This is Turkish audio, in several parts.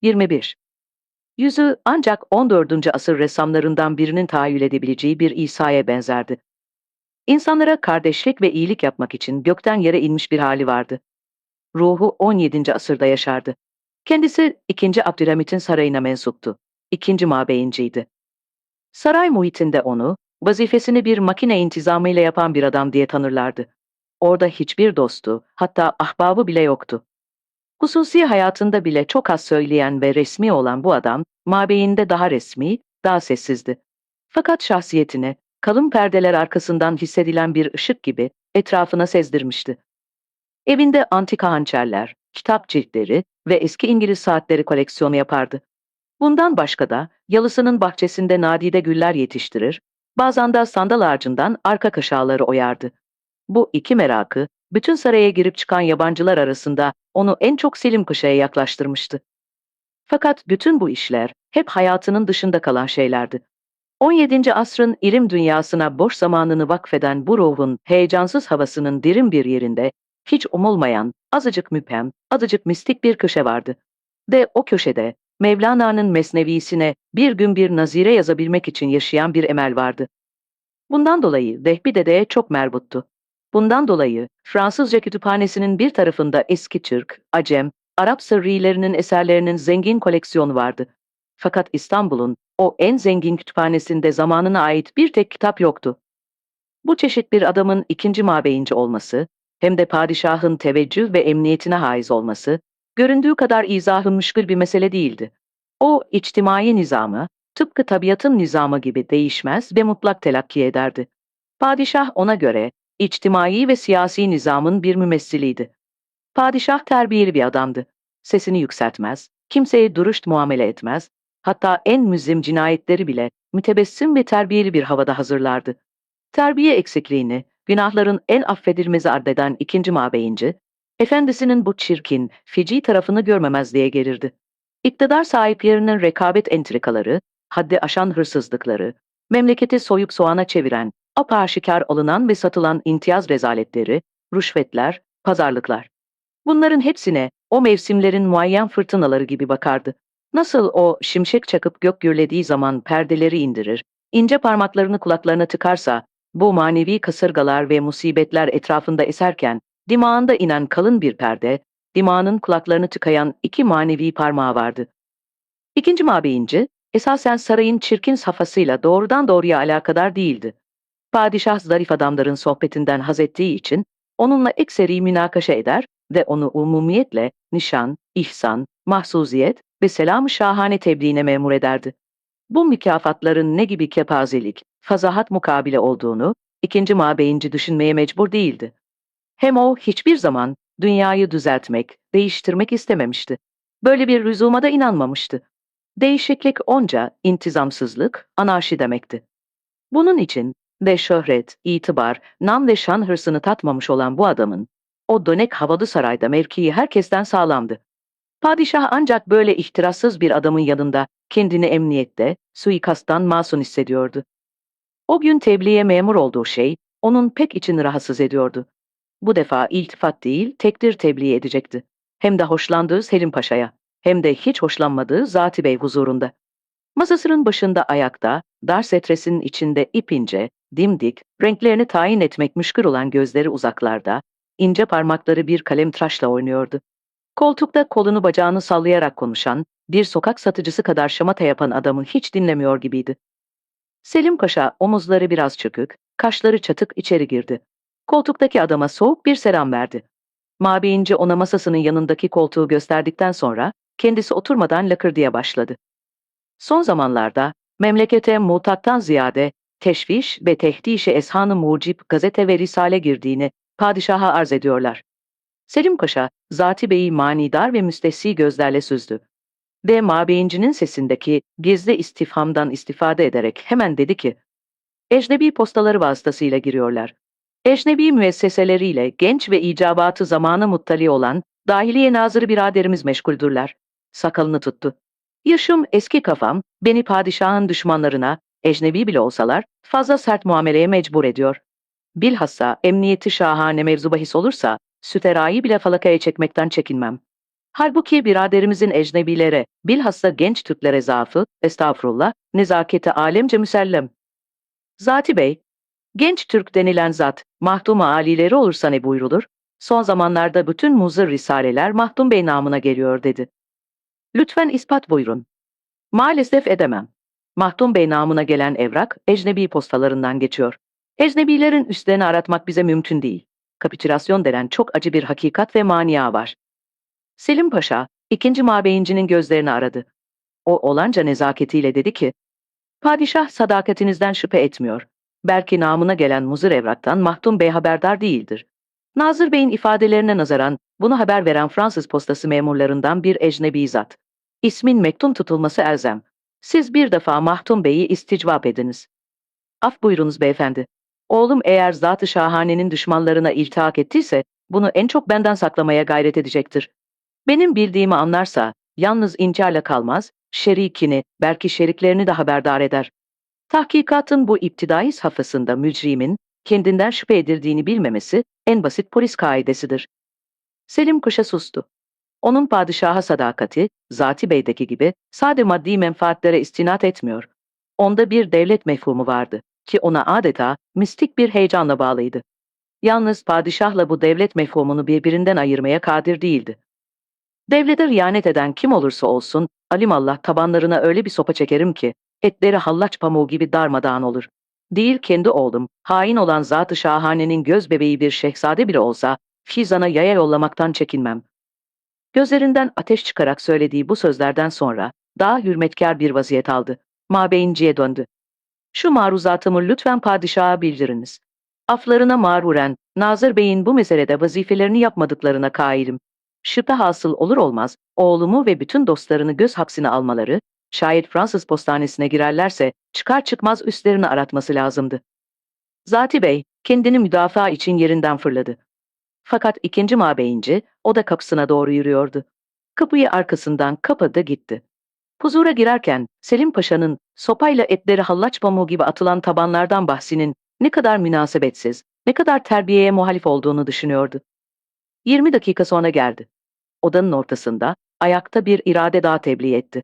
21. Yüzü ancak 14. asır ressamlarından birinin tahayyül edebileceği bir İsa'ya benzerdi. İnsanlara kardeşlik ve iyilik yapmak için gökten yere inmiş bir hali vardı. Ruhu 17. asırda yaşardı. Kendisi 2. Abdülhamit'in sarayına mensuptu. 2. mabeyinciydi. Saray muhitinde onu, vazifesini bir makine intizamıyla yapan bir adam diye tanırlardı. Orada hiçbir dostu, hatta ahbabı bile yoktu. Hususi hayatında bile çok az söyleyen ve resmi olan bu adam, mabeyinde daha resmi, daha sessizdi. Fakat şahsiyetini, kalın perdeler arkasından hissedilen bir ışık gibi etrafına sezdirmişti. Evinde antika hançerler, kitap ciltleri ve eski İngiliz saatleri koleksiyonu yapardı. Bundan başka da yalısının bahçesinde nadide güller yetiştirir, bazen de sandal ağacından arka kaşağıları oyardı. Bu iki merakı, bütün saraya girip çıkan yabancılar arasında onu en çok Selim Paşa'ya yaklaştırmıştı. Fakat bütün bu işler hep hayatının dışında kalan şeylerdi. 17. asrın ilim dünyasına boş zamanını vakfeden bu ruhun heyecansız havasının derin bir yerinde hiç umulmayan, azıcık müphem, azıcık mistik bir köşe vardı. Ve o köşede Mevlana'nın Mesnevisine bir gün bir nazire yazabilmek için yaşayan bir emel vardı. Bundan dolayı Vehbi Dede'ye çok merbuttu. Bundan dolayı Fransızca kütüphanesinin bir tarafında eski Türk, Acem, Arap sırrilerinin eserlerinin zengin koleksiyonu vardı. Fakat İstanbul'un o en zengin kütüphanesinde zamanına ait bir tek kitap yoktu. Bu çeşit bir adamın 2. mabeyinci olması, hem de padişahın teveccüh ve emniyetine haiz olması, göründüğü kadar izahı müşkül bir mesele değildi. O, içtimai nizamı, tıpkı tabiatın nizamı gibi değişmez ve mutlak telakki ederdi. Padişah ona göre, içtimai ve siyasi nizamın bir mümessiliydi. Padişah terbiyeli bir adamdı. Sesini yükseltmez, kimseye dürüst muamele etmez, hatta en müzlim cinayetleri bile mütebessim ve terbiyeli bir havada hazırlardı. Terbiye eksikliğini, günahların en affedilmezi addeden 2. mabeyinci, efendisinin bu çirkin, feci tarafını görmemezliğe gelirdi. İktidar sahiplerinin rekabet entrikaları, haddi aşan hırsızlıkları, memleketi soyup soğana çeviren, apaşikar alınan ve satılan imtiyaz rezaletleri, rüşvetler, pazarlıklar. Bunların hepsine o mevsimlerin muayyen fırtınaları gibi bakardı. Nasıl o şimşek çakıp gök gürlediği zaman perdeleri indirir, ince parmaklarını kulaklarına tıkarsa, bu manevi kasırgalar ve musibetler etrafında eserken, dimağında inen kalın bir perde, dimağının kulaklarını tıkayan iki manevi parmağı vardı. 2. mabeyinci, esasen sarayın çirkin safhasıyla doğrudan doğruya alakadar değildi. Padişah zarif adamların sohbetinden haz ettiği için, onunla ekseri münakaşa eder ve onu umumiyetle nişan, ihsan, mahsuziyet ve selam-ı şahane tebliğine memur ederdi. Bu mükafatların ne gibi kepazelik, fazahat mukabile olduğunu 2. mabeyinci düşünmeye mecbur değildi. Hem o hiçbir zaman dünyayı düzeltmek, değiştirmek istememişti. Böyle bir lüzuma da inanmamıştı. Değişiklik onca intizamsızlık, anarşi demekti. Bunun için de şöhret, itibar, nam ve şan hırsını tatmamış olan bu adamın, o dönek havalı sarayda mevkii herkesten sağlamdı. Padişah ancak böyle ihtirassız bir adamın yanında kendini emniyette, suikasttan masum hissediyordu. O gün tebliğe memur olduğu şey, onun pek içini rahatsız ediyordu. Bu defa iltifat değil, tekdir tebliğ edecekti. Hem de hoşlandığı Selim Paşa'ya, hem de hiç hoşlanmadığı Zati Bey huzurunda. Masasının başında ayakta, dar setresinin içinde ipince, dimdik, renklerini tayin etmek müşkül olan gözleri uzaklarda, ince parmakları bir kalemtıraşla oynuyordu. Koltukta kolunu bacağını sallayarak konuşan, bir sokak satıcısı kadar şamata yapan adamı hiç dinlemiyor gibiydi. Selim Paşa omuzları biraz çökük, kaşları çatık içeri girdi. Koltuktaki adama soğuk bir selam verdi. Mabeyince ona masasının yanındaki koltuğu gösterdikten sonra, kendisi oturmadan lakırdıya başladı. Son zamanlarda memlekete mutattan ziyade teşviş ve tehdişi eshan-ı mucib gazete ve risale girdiğini padişaha arz ediyorlar. Selim Paşa, Zati Bey'i manidar ve müstehsi gözlerle süzdü. Ve mabeyincinin sesindeki gizli istifhamdan istifade ederek hemen dedi ki, ecnebi postaları vasıtasıyla giriyorlar. Ecnebi müesseseleriyle genç ve icabatı zamanı muttali olan Dahiliye Nazırı biraderimiz meşguldürler. Sakalını tuttu. Yaşım eski kafam, beni padişahın düşmanlarına, ecnebi bile olsalar, fazla sert muameleye mecbur ediyor. Bilhassa emniyeti şahane mevzu bahis olursa, süterayı bile falakaya çekmekten çekinmem. Halbuki biraderimizin ecnebilere, bilhassa genç Türklere zaafı, estağfurullah, nezaketi alemce müsellem. Zati Bey, genç Türk denilen zat, mahdum alileri olursa ne buyrulur? Son zamanlarda bütün muzır risaleler Mahdum Bey namına geliyor dedi. Lütfen ispat buyurun. Maalesef edemem. Mahdum Bey namına gelen evrak, ecnebi postalarından geçiyor. Ecnebilerin üstlerini aratmak bize mümkün değil. Kapitülasyon denen çok acı bir hakikat ve mania var. Selim Paşa, ikinci Mabeyinci'nin gözlerini aradı. O olanca nezaketiyle dedi ki, padişah sadakatinizden şüphe etmiyor. Belki namına gelen muzır evraktan Mahdum Bey haberdar değildir. Nazır Bey'in ifadelerine nazaran bunu haber veren Fransız postası memurlarından bir ecnebi zat. İsmin mektum tutulması elzem. Siz bir defa Mahdum Bey'i isticvap ediniz. Af buyurunuz beyefendi. Oğlum eğer Zat-ı Şahane'nin düşmanlarına iltihak ettiyse bunu en çok benden saklamaya gayret edecektir. Benim bildiğimi anlarsa yalnız inkarla kalmaz, şerikini, belki şeriklerini de haberdar eder. Tahkikatın bu iptidai safhasında mücrimin kendinden şüphe edildiğini bilmemesi en basit polis kaidesidir. Selim Kuş'a sustu. Onun padişaha sadakati, Zati Bey'deki gibi sade maddi menfaatlere istinat etmiyor. Onda bir devlet mefhumu vardı ki ona adeta mistik bir heyecanla bağlıydı. Yalnız padişahla bu devlet mefhumunu birbirinden ayırmaya kadir değildi. Devlete riyanet eden kim olursa olsun, alimallah tabanlarına öyle bir sopa çekerim ki, etleri hallaç pamuğu gibi darmadağın olur. Değil kendi oğlum, hain olan Zat-ı Şahane'nin göz bebeği bir şehzade bile olsa, Fizan'a yaya yollamaktan çekinmem. Gözlerinden ateş çıkarak söylediği bu sözlerden sonra, daha hürmetkar bir vaziyet aldı. Mabeyinciye döndü. Şu maruzatımı lütfen padişaha bildiriniz. Aflarına mağruren, Nazır Bey'in bu meselede vazifelerini yapmadıklarına kailim. Şüphe hasıl olur olmaz, oğlumu ve bütün dostlarını göz hapsine almaları, şayet Fransız postanesine girerlerse çıkar çıkmaz üstlerini aratması lazımdı. Zati Bey, kendini müdafaa için yerinden fırladı. Fakat ikinci mabeyinci, o da kapısına doğru yürüyordu. Kapıyı arkasından kapadı gitti. Huzura girerken Selim Paşa'nın sopayla etleri hallaç pamuğu gibi atılan tabanlardan bahsinin ne kadar münasebetsiz, ne kadar terbiyeye muhalif olduğunu düşünüyordu. 20 dakika sonra geldi. Odanın ortasında, ayakta bir irade daha tebliğ etti.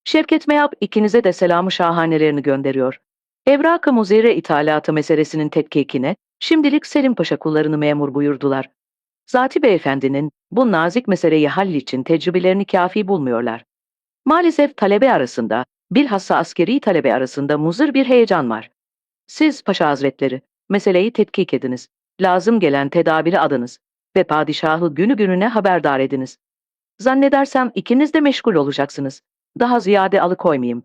Şevket Meyap ikinize de selamı şahanelerini gönderiyor. Evrak-ı muzire ithalatı meselesinin tetkikine şimdilik Selim Paşa kullarını memur buyurdular. Zati Beyefendinin bu nazik meseleyi hall için tecrübelerini kafi bulmuyorlar. Maalesef talebe arasında, bilhassa askeri talebe arasında muzır bir heyecan var. Siz Paşa Hazretleri, meseleyi tetkik ediniz. Lazım gelen tedabiri adınız ve padişahı günü gününe haberdar ediniz. Zannedersem ikiniz de meşgul olacaksınız. Daha ziyade alıkoymayayım.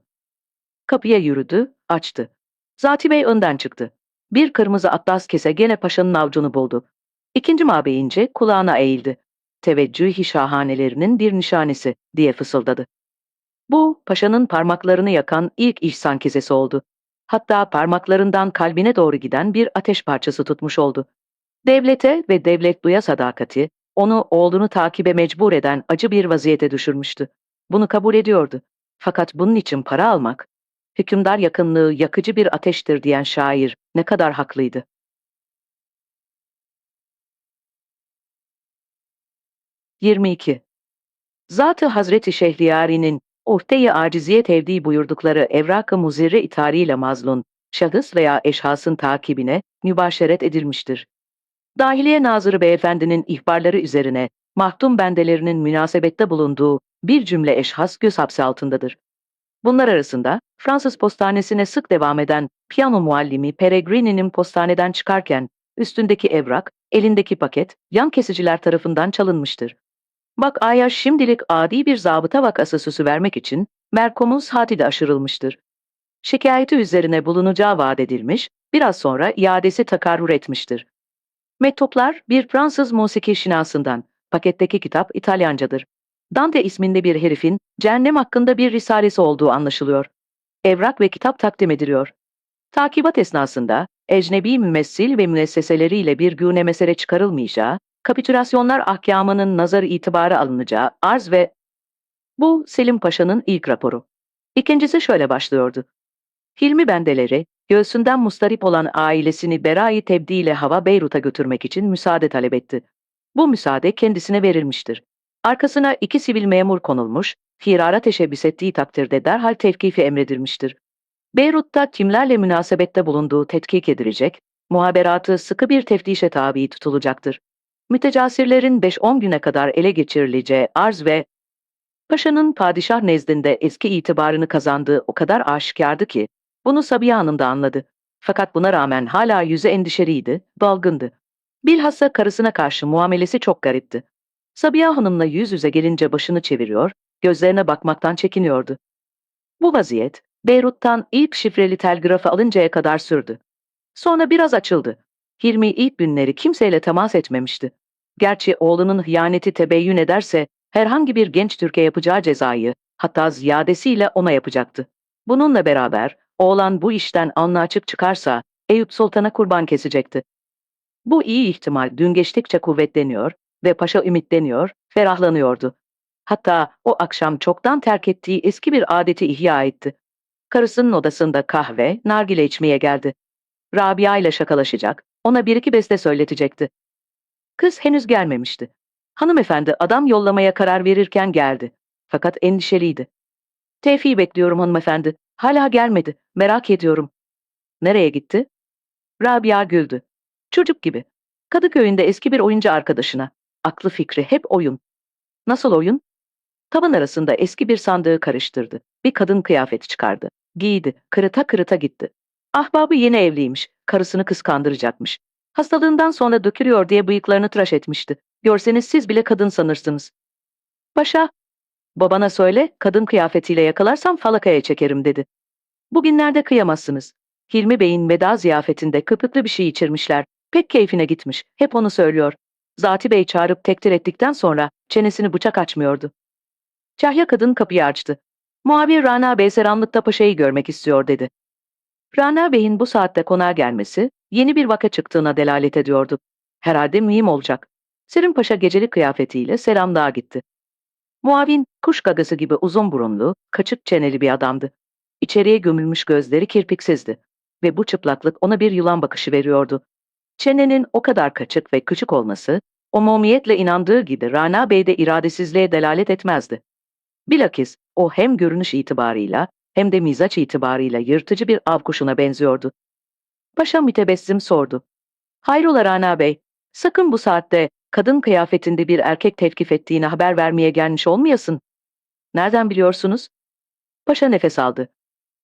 Kapıya yürüdü, açtı. Zati Bey önden çıktı. Bir kırmızı atlas kese gene paşanın avcunu buldu. İkinci mabeyince kulağına eğildi. Teveccüh-i şahanelerinin bir nişanesi diye fısıldadı. Bu, paşanın parmaklarını yakan ilk ihsan kesesi oldu. Hatta parmaklarından kalbine doğru giden bir ateş parçası tutmuş oldu. Devlete ve devletluya sadakati, onu oğlunu takibe mecbur eden acı bir vaziyete düşürmüştü. Bunu kabul ediyordu. Fakat bunun için para almak, hükümdar yakınlığı yakıcı bir ateştir diyen şair ne kadar haklıydı. 22. Zat-ı Hazreti Şehriyari'nin uhde-i aciziye tevdi buyurdukları evrak-ı muzirre itariyle mazlun, şahıs veya eşhasın takibine mübaşeret edilmiştir. Dahiliye Nazırı Beyefendinin ihbarları üzerine mahdum bendelerinin münasebette bulunduğu bir cümle eşhas göz hapsi altındadır. Bunlar arasında Fransız postanesine sık devam eden piyano muallimi Peregrini'nin postaneden çıkarken üstündeki evrak, elindeki paket yan kesiciler tarafından çalınmıştır. Bak Aya şimdilik adi bir zabıta vakası süsü vermek için merkumun saati de aşırılmıştır. Şikayeti üzerine bulunacağı vaat edilmiş, biraz sonra iadesi takarrur etmiştir. Mektuplar bir Fransız musiki şinasından, paketteki kitap İtalyancadır. Dante isminde bir herifin cehennem hakkında bir risalesi olduğu anlaşılıyor. Evrak ve kitap takdim ediliyor. Takibat esnasında ecnebi mümessil ve müesseseleriyle bir güne mesele çıkarılmayacağı, kapitülasyonlar ahkamının nazar itibarı alınacağı arz ve bu Selim Paşa'nın ilk raporu. İkincisi şöyle başlıyordu. Hilmi bendeleri, göğsünden mustarip olan ailesini Berai Tebdi ile Hava Beyrut'a götürmek için müsaade talep etti. Bu müsaade kendisine verilmiştir. Arkasına 2 sivil memur konulmuş, firara teşebbüs ettiği takdirde derhal tevkifi emredilmiştir. Beyrut'ta kimlerle münasebette bulunduğu tetkik edilecek, muhaberatı sıkı bir teftişe tabi tutulacaktır. Mütecasirlerin 5-10 güne kadar ele geçirileceği arz ve Paşa'nın padişah nezdinde eski itibarını kazandığı o kadar aşikardı ki, bunu Sabiha Hanım da anladı. Fakat buna rağmen hala yüzü endişeliydi, dalgındı. Bilhassa karısına karşı muamelesi çok garipti. Sabiha Hanım'la yüz yüze gelince başını çeviriyor, gözlerine bakmaktan çekiniyordu. Bu vaziyet, Beyrut'tan ilk şifreli telgrafı alıncaya kadar sürdü. Sonra biraz açıldı. Hilmi ilk günleri kimseyle temas etmemişti. Gerçi oğlunun hıyaneti tebeyyün ederse herhangi bir genç Türk'e yapacağı cezayı, hatta ziyadesiyle ona yapacaktı. Bununla beraber oğlan bu işten alnı açık çıkarsa Eyüp Sultan'a kurban kesecekti. Bu iyi ihtimal gün geçtikçe kuvvetleniyor ve paşa ümitleniyor, ferahlanıyordu. Hatta o akşam çoktan terk ettiği eski bir adeti ihya etti. Karısının odasında kahve, nargile içmeye geldi. Rabia ile şakalaşacak, ona bir iki beste söyletecekti. Kız henüz gelmemişti. Hanımefendi adam yollamaya karar verirken geldi. Fakat endişeliydi. Tevfik'i bekliyorum hanımefendi. Hala gelmedi. Merak ediyorum. Nereye gitti? Rabia güldü. Çocuk gibi. Kadıköy'ünde eski bir oyuncu arkadaşına. Aklı fikri hep oyun. Nasıl oyun? Tavan arasında eski bir sandığı karıştırdı. Bir kadın kıyafeti çıkardı. Giydi, kırıta kırıta gitti. Ahbabı yeni evliymiş, karısını kıskandıracakmış. Hastalığından sonra dökülüyor diye bıyıklarını tıraş etmişti. Görseniz siz bile kadın sanırsınız. Paşa, babana söyle, kadın kıyafetiyle yakalarsam falakaya çekerim dedi. Bugünlerde kıyamazsınız. Hilmi Bey'in veda ziyafetinde kıpıklı bir şey içirmişler. Pek keyfine gitmiş, hep onu söylüyor. Zati Bey çağırıp tektir ettikten sonra çenesini bıçak açmıyordu. Kahya kadın kapıyı açtı. Muhabir Rana Bey selamlıkta paşayı görmek istiyor dedi. Rana Bey'in bu saatte konağa gelmesi yeni bir vaka çıktığına delalet ediyordu. Herhalde mühim olacak. Selim Paşa gecelik kıyafetiyle selamlığa gitti. Muavin kuş gagası gibi uzun burunlu, kaçık çeneli bir adamdı. İçeriye gömülmüş gözleri kirpiksizdi ve bu çıplaklık ona bir yılan bakışı veriyordu. Çenenin o kadar kaçık ve küçük olması, o mumiyetle inandığı gibi Rana Bey'de iradesizliğe delalet etmezdi. Bilakis o hem görünüş itibarıyla hem de mizaç itibarıyla yırtıcı bir av kuşuna benziyordu. Paşa mütebessim sordu. Hayrola Rana Bey, sakın bu saatte kadın kıyafetinde bir erkek tevkif ettiğini haber vermeye gelmiş olmayasın. Nereden biliyorsunuz? Paşa nefes aldı.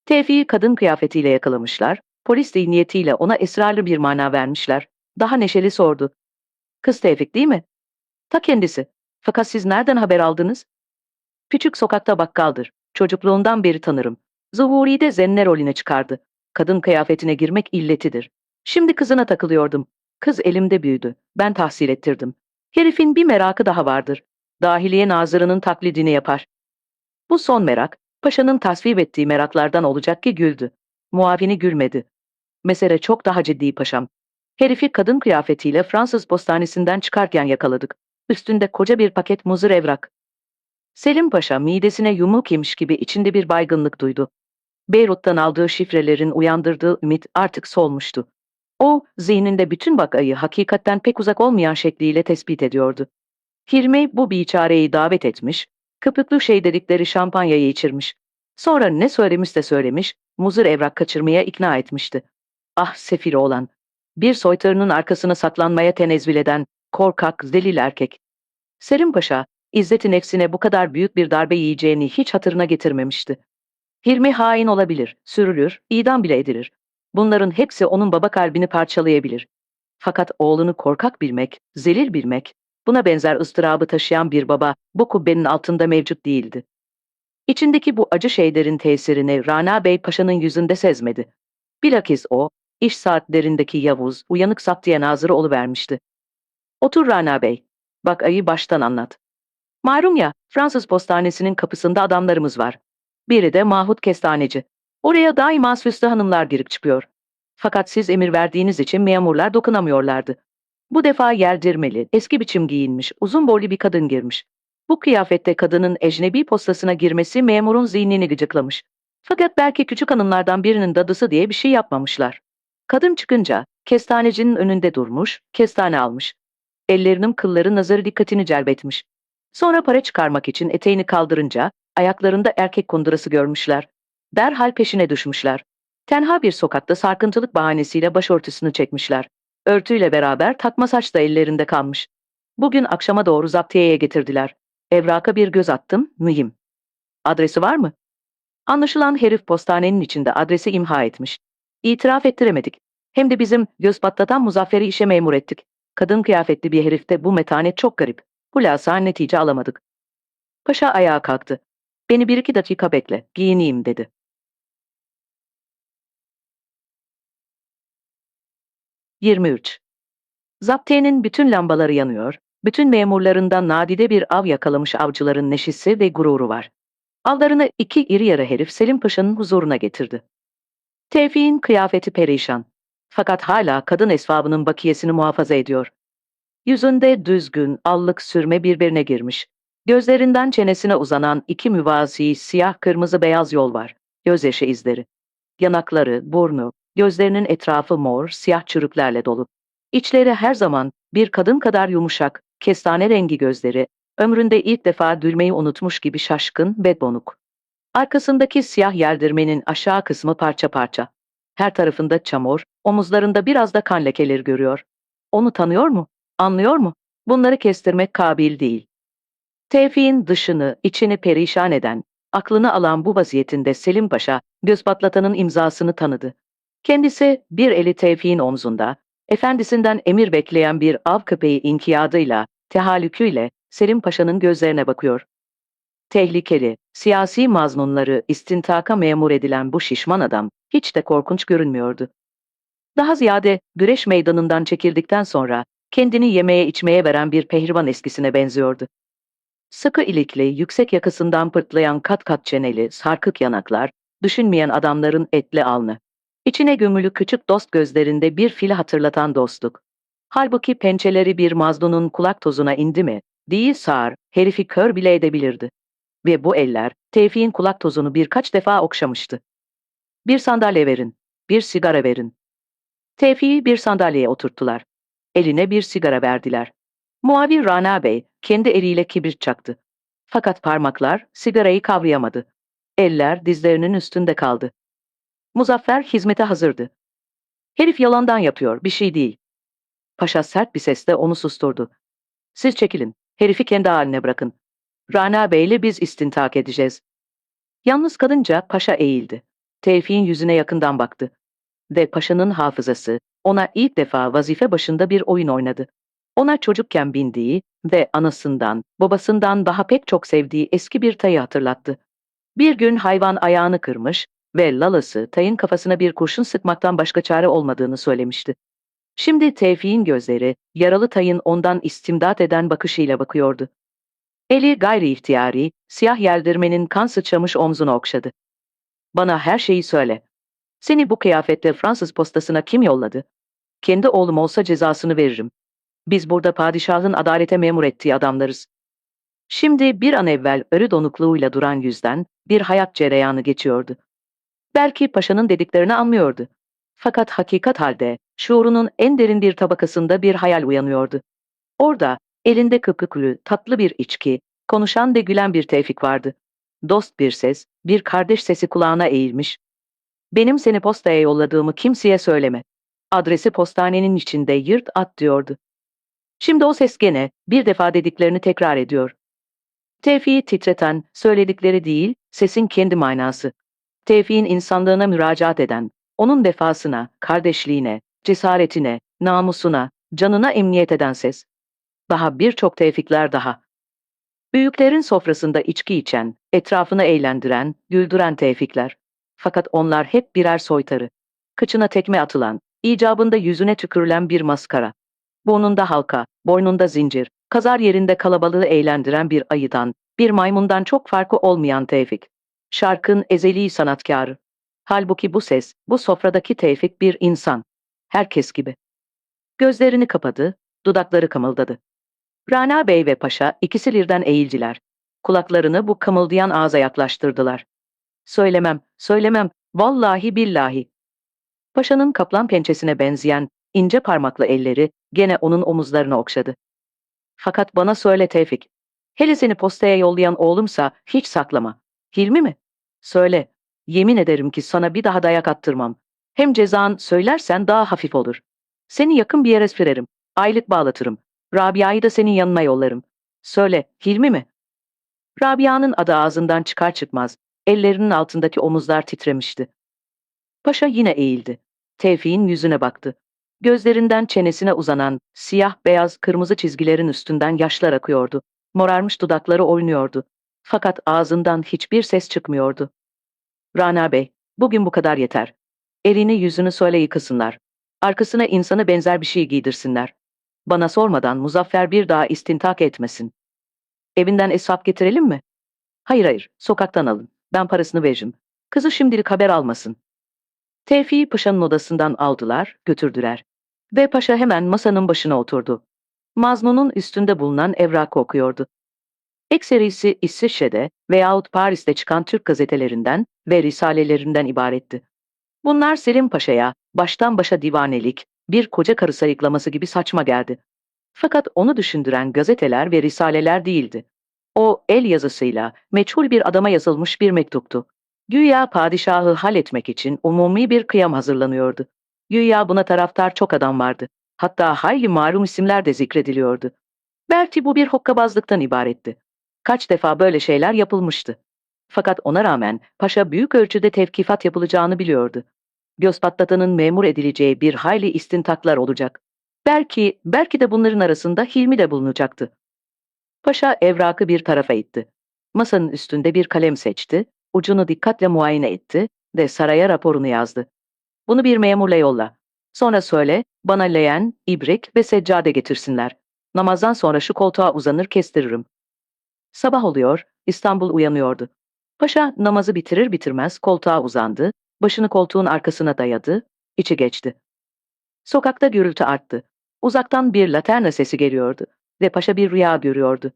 Tevfik'i kadın kıyafetiyle yakalamışlar, polis niyetiyle ona esrarlı bir mana vermişler. Daha neşeli sordu. Kız Tevfik değil mi? Ta kendisi. Fakat siz nereden haber aldınız? Küçük sokakta bakkaldır. Çocukluğundan beri tanırım. Zuhuri'de zenne rolüne çıkardı. Kadın kıyafetine girmek illetidir. Şimdi kızına takılıyordum. Kız elimde büyüdü. Ben tahsil ettirdim. Herifin bir merakı daha vardır. Dahiliye nazırının taklidini yapar. Bu son merak, paşanın tasvip ettiği meraklardan olacak ki güldü. Muavini gülmedi. Mesele çok daha ciddi paşam. Herifi kadın kıyafetiyle Fransız postanesinden çıkarken yakaladık. Üstünde koca bir paket muzır evrak. Selim Paşa midesine yumruk yemiş gibi içinde bir baygınlık duydu. Beyrut'tan aldığı şifrelerin uyandırdığı ümit artık solmuştu. O, zihninde bütün vakayı hakikatten pek uzak olmayan şekliyle tespit ediyordu. Hilmi bu biçareyi davet etmiş, köpüklü şey dedikleri şampanyayı içirmiş. Sonra ne söylemişse söylemiş, muzır evrak kaçırmaya ikna etmişti. Ah sefil oğlan! Bir soytarının arkasına saklanmaya tenezzül eden, korkak, zelil erkek. Selim Paşa, İzzet'in nefsine bu kadar büyük bir darbe yiyeceğini hiç hatırına getirmemişti. Hilmi hain olabilir, sürülür, idam bile edilir. Bunların hepsi onun baba kalbini parçalayabilir. Fakat oğlunu korkak bilmek, zelil bilmek, buna benzer ıstırabı taşıyan bir baba bu kubbenin altında mevcut değildi. İçindeki bu acı şeylerin tesirini Rana Bey Paşa'nın yüzünde sezmedi. Bilakis o, iş saatlerindeki yavuz, uyanık saptiye nazırı oluvermişti. Otur Rana Bey, bak ayı baştan anlat. Malum ya, Fransız postanesinin kapısında adamlarımız var. Biri de Mahmut Kestaneci. Oraya daima süslü hanımlar girip çıkıyor. Fakat siz emir verdiğiniz için memurlar dokunamıyorlardı. Bu defa yerdirmeli, eski biçim giyinmiş, uzun boylu bir kadın girmiş. Bu kıyafette kadının ecnebi postasına girmesi memurun zihnini gıcıklamış. Fakat belki küçük hanımlardan birinin dadısı diye bir şey yapmamışlar. Kadın çıkınca kestanecinin önünde durmuş, kestane almış. Ellerinin kılları nazarı dikkatini celbetmiş. Sonra para çıkarmak için eteğini kaldırınca ayaklarında erkek kundurası görmüşler. Derhal peşine düşmüşler. Tenha bir sokakta sarkıntılık bahanesiyle başörtüsünü çekmişler. Örtüyle beraber takma saç da ellerinde kalmış. Bugün akşama doğru zaptiyeye getirdiler. Evraka bir göz attım, mühim. Adresi var mı? Anlaşılan herif postanenin içinde adresi imha etmiş. İtiraf ettiremedik. Hem de bizim göz patlatan Muzaffer'i işe memur ettik. Kadın kıyafetli bir herifte bu metanet çok garip. Hulasa netice alamadık. Paşa ayağa kalktı. Beni 1-2 dakika bekle, giyineyim dedi. 23. Zaptiyenin bütün lambaları yanıyor, bütün memurlarından nadide bir av yakalamış avcıların neşesi ve gururu var. Avlarını 2 iri yarı herif Selim Paşa'nın huzuruna getirdi. Tevfik'in kıyafeti perişan. Fakat hala kadın esvabının bakiyesini muhafaza ediyor. Yüzünde düzgün, allık sürme birbirine girmiş. Gözlerinden çenesine uzanan 2 müvazi siyah kırmızı beyaz yol var. Gözyaşı izleri. Yanakları, burnu, gözlerinin etrafı mor, siyah çürüklerle dolu. İçleri her zaman bir kadın kadar yumuşak, kestane rengi gözleri, ömründe ilk defa gülmeyi unutmuş gibi şaşkın ve donuk. Arkasındaki siyah yerdirmenin aşağı kısmı parça parça. Her tarafında çamur, omuzlarında biraz da kan lekeleri görüyor. Onu tanıyor mu? Anlıyor mu? Bunları kestirmek kabil değil. Tevfik'in dışını, içini perişan eden, aklını alan bu vaziyetinde Selim Paşa, göz patlatanın imzasını tanıdı. Kendisi bir eli Tevfik'in omzunda, efendisinden emir bekleyen bir av köpeği inkiyadıyla, tehallüküyle Selim Paşa'nın gözlerine bakıyor. Tehlikeli, siyasi mazlumları istintaka memur edilen bu şişman adam hiç de korkunç görünmüyordu. Daha ziyade güreş meydanından çekildikten sonra kendini yemeye içmeye veren bir pehlivan eskisine benziyordu. Sıkı ilikli, yüksek yakasından pırtlayan kat kat çeneli, sarkık yanaklar, düşünmeyen adamların etli alnı. İçine gömülü küçük dost gözlerinde bir fili hatırlatan dostluk. Halbuki pençeleri bir mazlunun kulak tozuna indi mi, değil sağır, herifi kör bile edebilirdi. Ve bu eller, Tevfik'in kulak tozunu birkaç defa okşamıştı. Bir sandalye verin, bir sigara verin. Tevfik'i bir sandalyeye oturttular. Eline bir sigara verdiler. Muavin Rana Bey kendi eliyle kibrit çaktı. Fakat parmaklar sigarayı kavrayamadı. Eller dizlerinin üstünde kaldı. Muzaffer hizmete hazırdı. Herif yalandan yapıyor, bir şey değil. Paşa sert bir sesle onu susturdu. Siz çekilin, herifi kendi haline bırakın. Rana Bey'le biz istintak edeceğiz. Yalnız kalınca paşa eğildi. Tevfik'in yüzüne yakından baktı. Ve paşanın hafızası ona ilk defa vazife başında bir oyun oynadı. Ona çocukken bindiği ve anasından, babasından daha pek çok sevdiği eski bir tayı hatırlattı. Bir gün hayvan ayağını kırmış ve lalası tayın kafasına bir kurşun sıkmaktan başka çare olmadığını söylemişti. Şimdi Tevfik'in gözleri yaralı tayın ondan istimdat eden bakışıyla bakıyordu. Eli gayri ihtiyari, siyah yeldirmenin kan sıçramış omzunu okşadı. Bana her şeyi söyle. Seni bu kıyafetle Fransız postasına kim yolladı? Kendi oğlum olsa cezasını veririm. Biz burada padişahın adalete memur ettiği adamlarız. Şimdi bir an evvel ölü donukluğuyla duran yüzden bir hayat cereyanı geçiyordu. Belki paşanın dediklerini anlıyordu. Fakat hakikat halde şuurunun en derin bir tabakasında bir hayal uyanıyordu. Orada elinde köpüklü, tatlı bir içki, konuşan ve gülen bir Tevfik vardı. Dost bir ses, bir kardeş sesi kulağına eğilmiş. Benim seni postaya yolladığımı kimseye söyleme. Adresi postanenin içinde yırt at diyordu. Şimdi o ses gene bir defa dediklerini tekrar ediyor. Tevfik'i titreten söyledikleri değil, sesin kendi manası. Tevfik'in insanlığına müracaat eden, onun vefasına, kardeşliğine, cesaretine, namusuna, canına emniyet eden ses. Daha birçok Tevfikler daha. Büyüklerin sofrasında içki içen, etrafını eğlendiren, güldüren Tevfikler. Fakat onlar hep birer soytarı. Kıçına tekme atılan, icabında yüzüne tükürülen bir maskara. Burnunda halka, boynunda zincir, kazar yerinde kalabalığı eğlendiren bir ayıdan, bir maymundan çok farkı olmayan Tevfik. Şarkın ezeli sanatkarı. Halbuki bu ses, bu sofradaki Tevfik bir insan. Herkes gibi. Gözlerini kapadı, dudakları kımıldadı. Rana Bey ve Paşa ikisi birden eğildiler. Kulaklarını bu kımıldayan ağza yaklaştırdılar. Söylemem, söylemem, vallahi billahi. Paşanın kaplan pençesine benzeyen ince parmaklı elleri gene onun omuzlarını okşadı. Fakat bana söyle Tevfik, Hele seni postaya yollayan oğlumsa hiç saklama. Hilmi mi? Söyle. Yemin ederim ki sana bir daha dayak attırmam. Hem cezan söylersen daha hafif olur. Seni yakın bir yere sürerim. Aylık bağlatırım. Rabia'yı da senin yanına yollarım. Söyle, Hilmi mi? Rabia'nın adı ağzından çıkar çıkmaz, ellerinin altındaki omuzlar titremişti. Paşa yine eğildi. Tevfik'in yüzüne baktı. Gözlerinden çenesine uzanan, siyah beyaz kırmızı çizgilerin üstünden yaşlar akıyordu. Morarmış dudakları oynuyordu. Fakat ağzından hiçbir ses çıkmıyordu. Rana Bey, bugün bu kadar yeter. Elini yüzünü söyle yıkasınlar. Arkasına insana benzer bir şey giydirsinler. Bana sormadan Muzaffer bir daha istintak etmesin. Evinden esvap getirelim mi? Hayır hayır, sokaktan alın. Ben parasını veririm. Kızı şimdilik haber almasın. Tevfik'i paşanın odasından aldılar, götürdüler. Ve paşa hemen masanın başına oturdu. Maznunun üstünde bulunan evrakı okuyordu. Ekserisi İsviçre'de veyahut Paris'te çıkan Türk gazetelerinden ve risalelerinden ibaretti. Bunlar Selim Paşa'ya baştan başa divanelik, bir koca karı sayıklaması gibi saçma geldi. Fakat onu düşündüren gazeteler ve risaleler değildi. O el yazısıyla meçhul bir adama yazılmış bir mektuptu. Güya padişahı halletmek için umumi bir kıyam hazırlanıyordu. Güya buna taraftar çok adam vardı. Hatta hayli malum isimler de zikrediliyordu. Belki bu bir hokkabazlıktan ibaretti. Kaç defa böyle şeyler yapılmıştı. Fakat ona rağmen paşa büyük ölçüde tevkifat yapılacağını biliyordu. Göz patlatanın memur edileceği bir hayli istintaklar olacak. Belki de bunların arasında Hilmi de bulunacaktı. Paşa evrakı bir tarafa itti. Masanın üstünde bir kalem seçti, ucunu dikkatle muayene etti ve saraya raporunu yazdı. Bunu bir memurla yolla. Sonra söyle, bana leğen, ibrik ve seccade getirsinler. Namazdan sonra şu koltuğa uzanır kestiririm. Sabah oluyor, İstanbul uyanıyordu. Paşa namazı bitirir bitirmez koltuğa uzandı, başını koltuğun arkasına dayadı, içi geçti. Sokakta gürültü arttı. Uzaktan bir laterna sesi geliyordu ve paşa bir rüya görüyordu.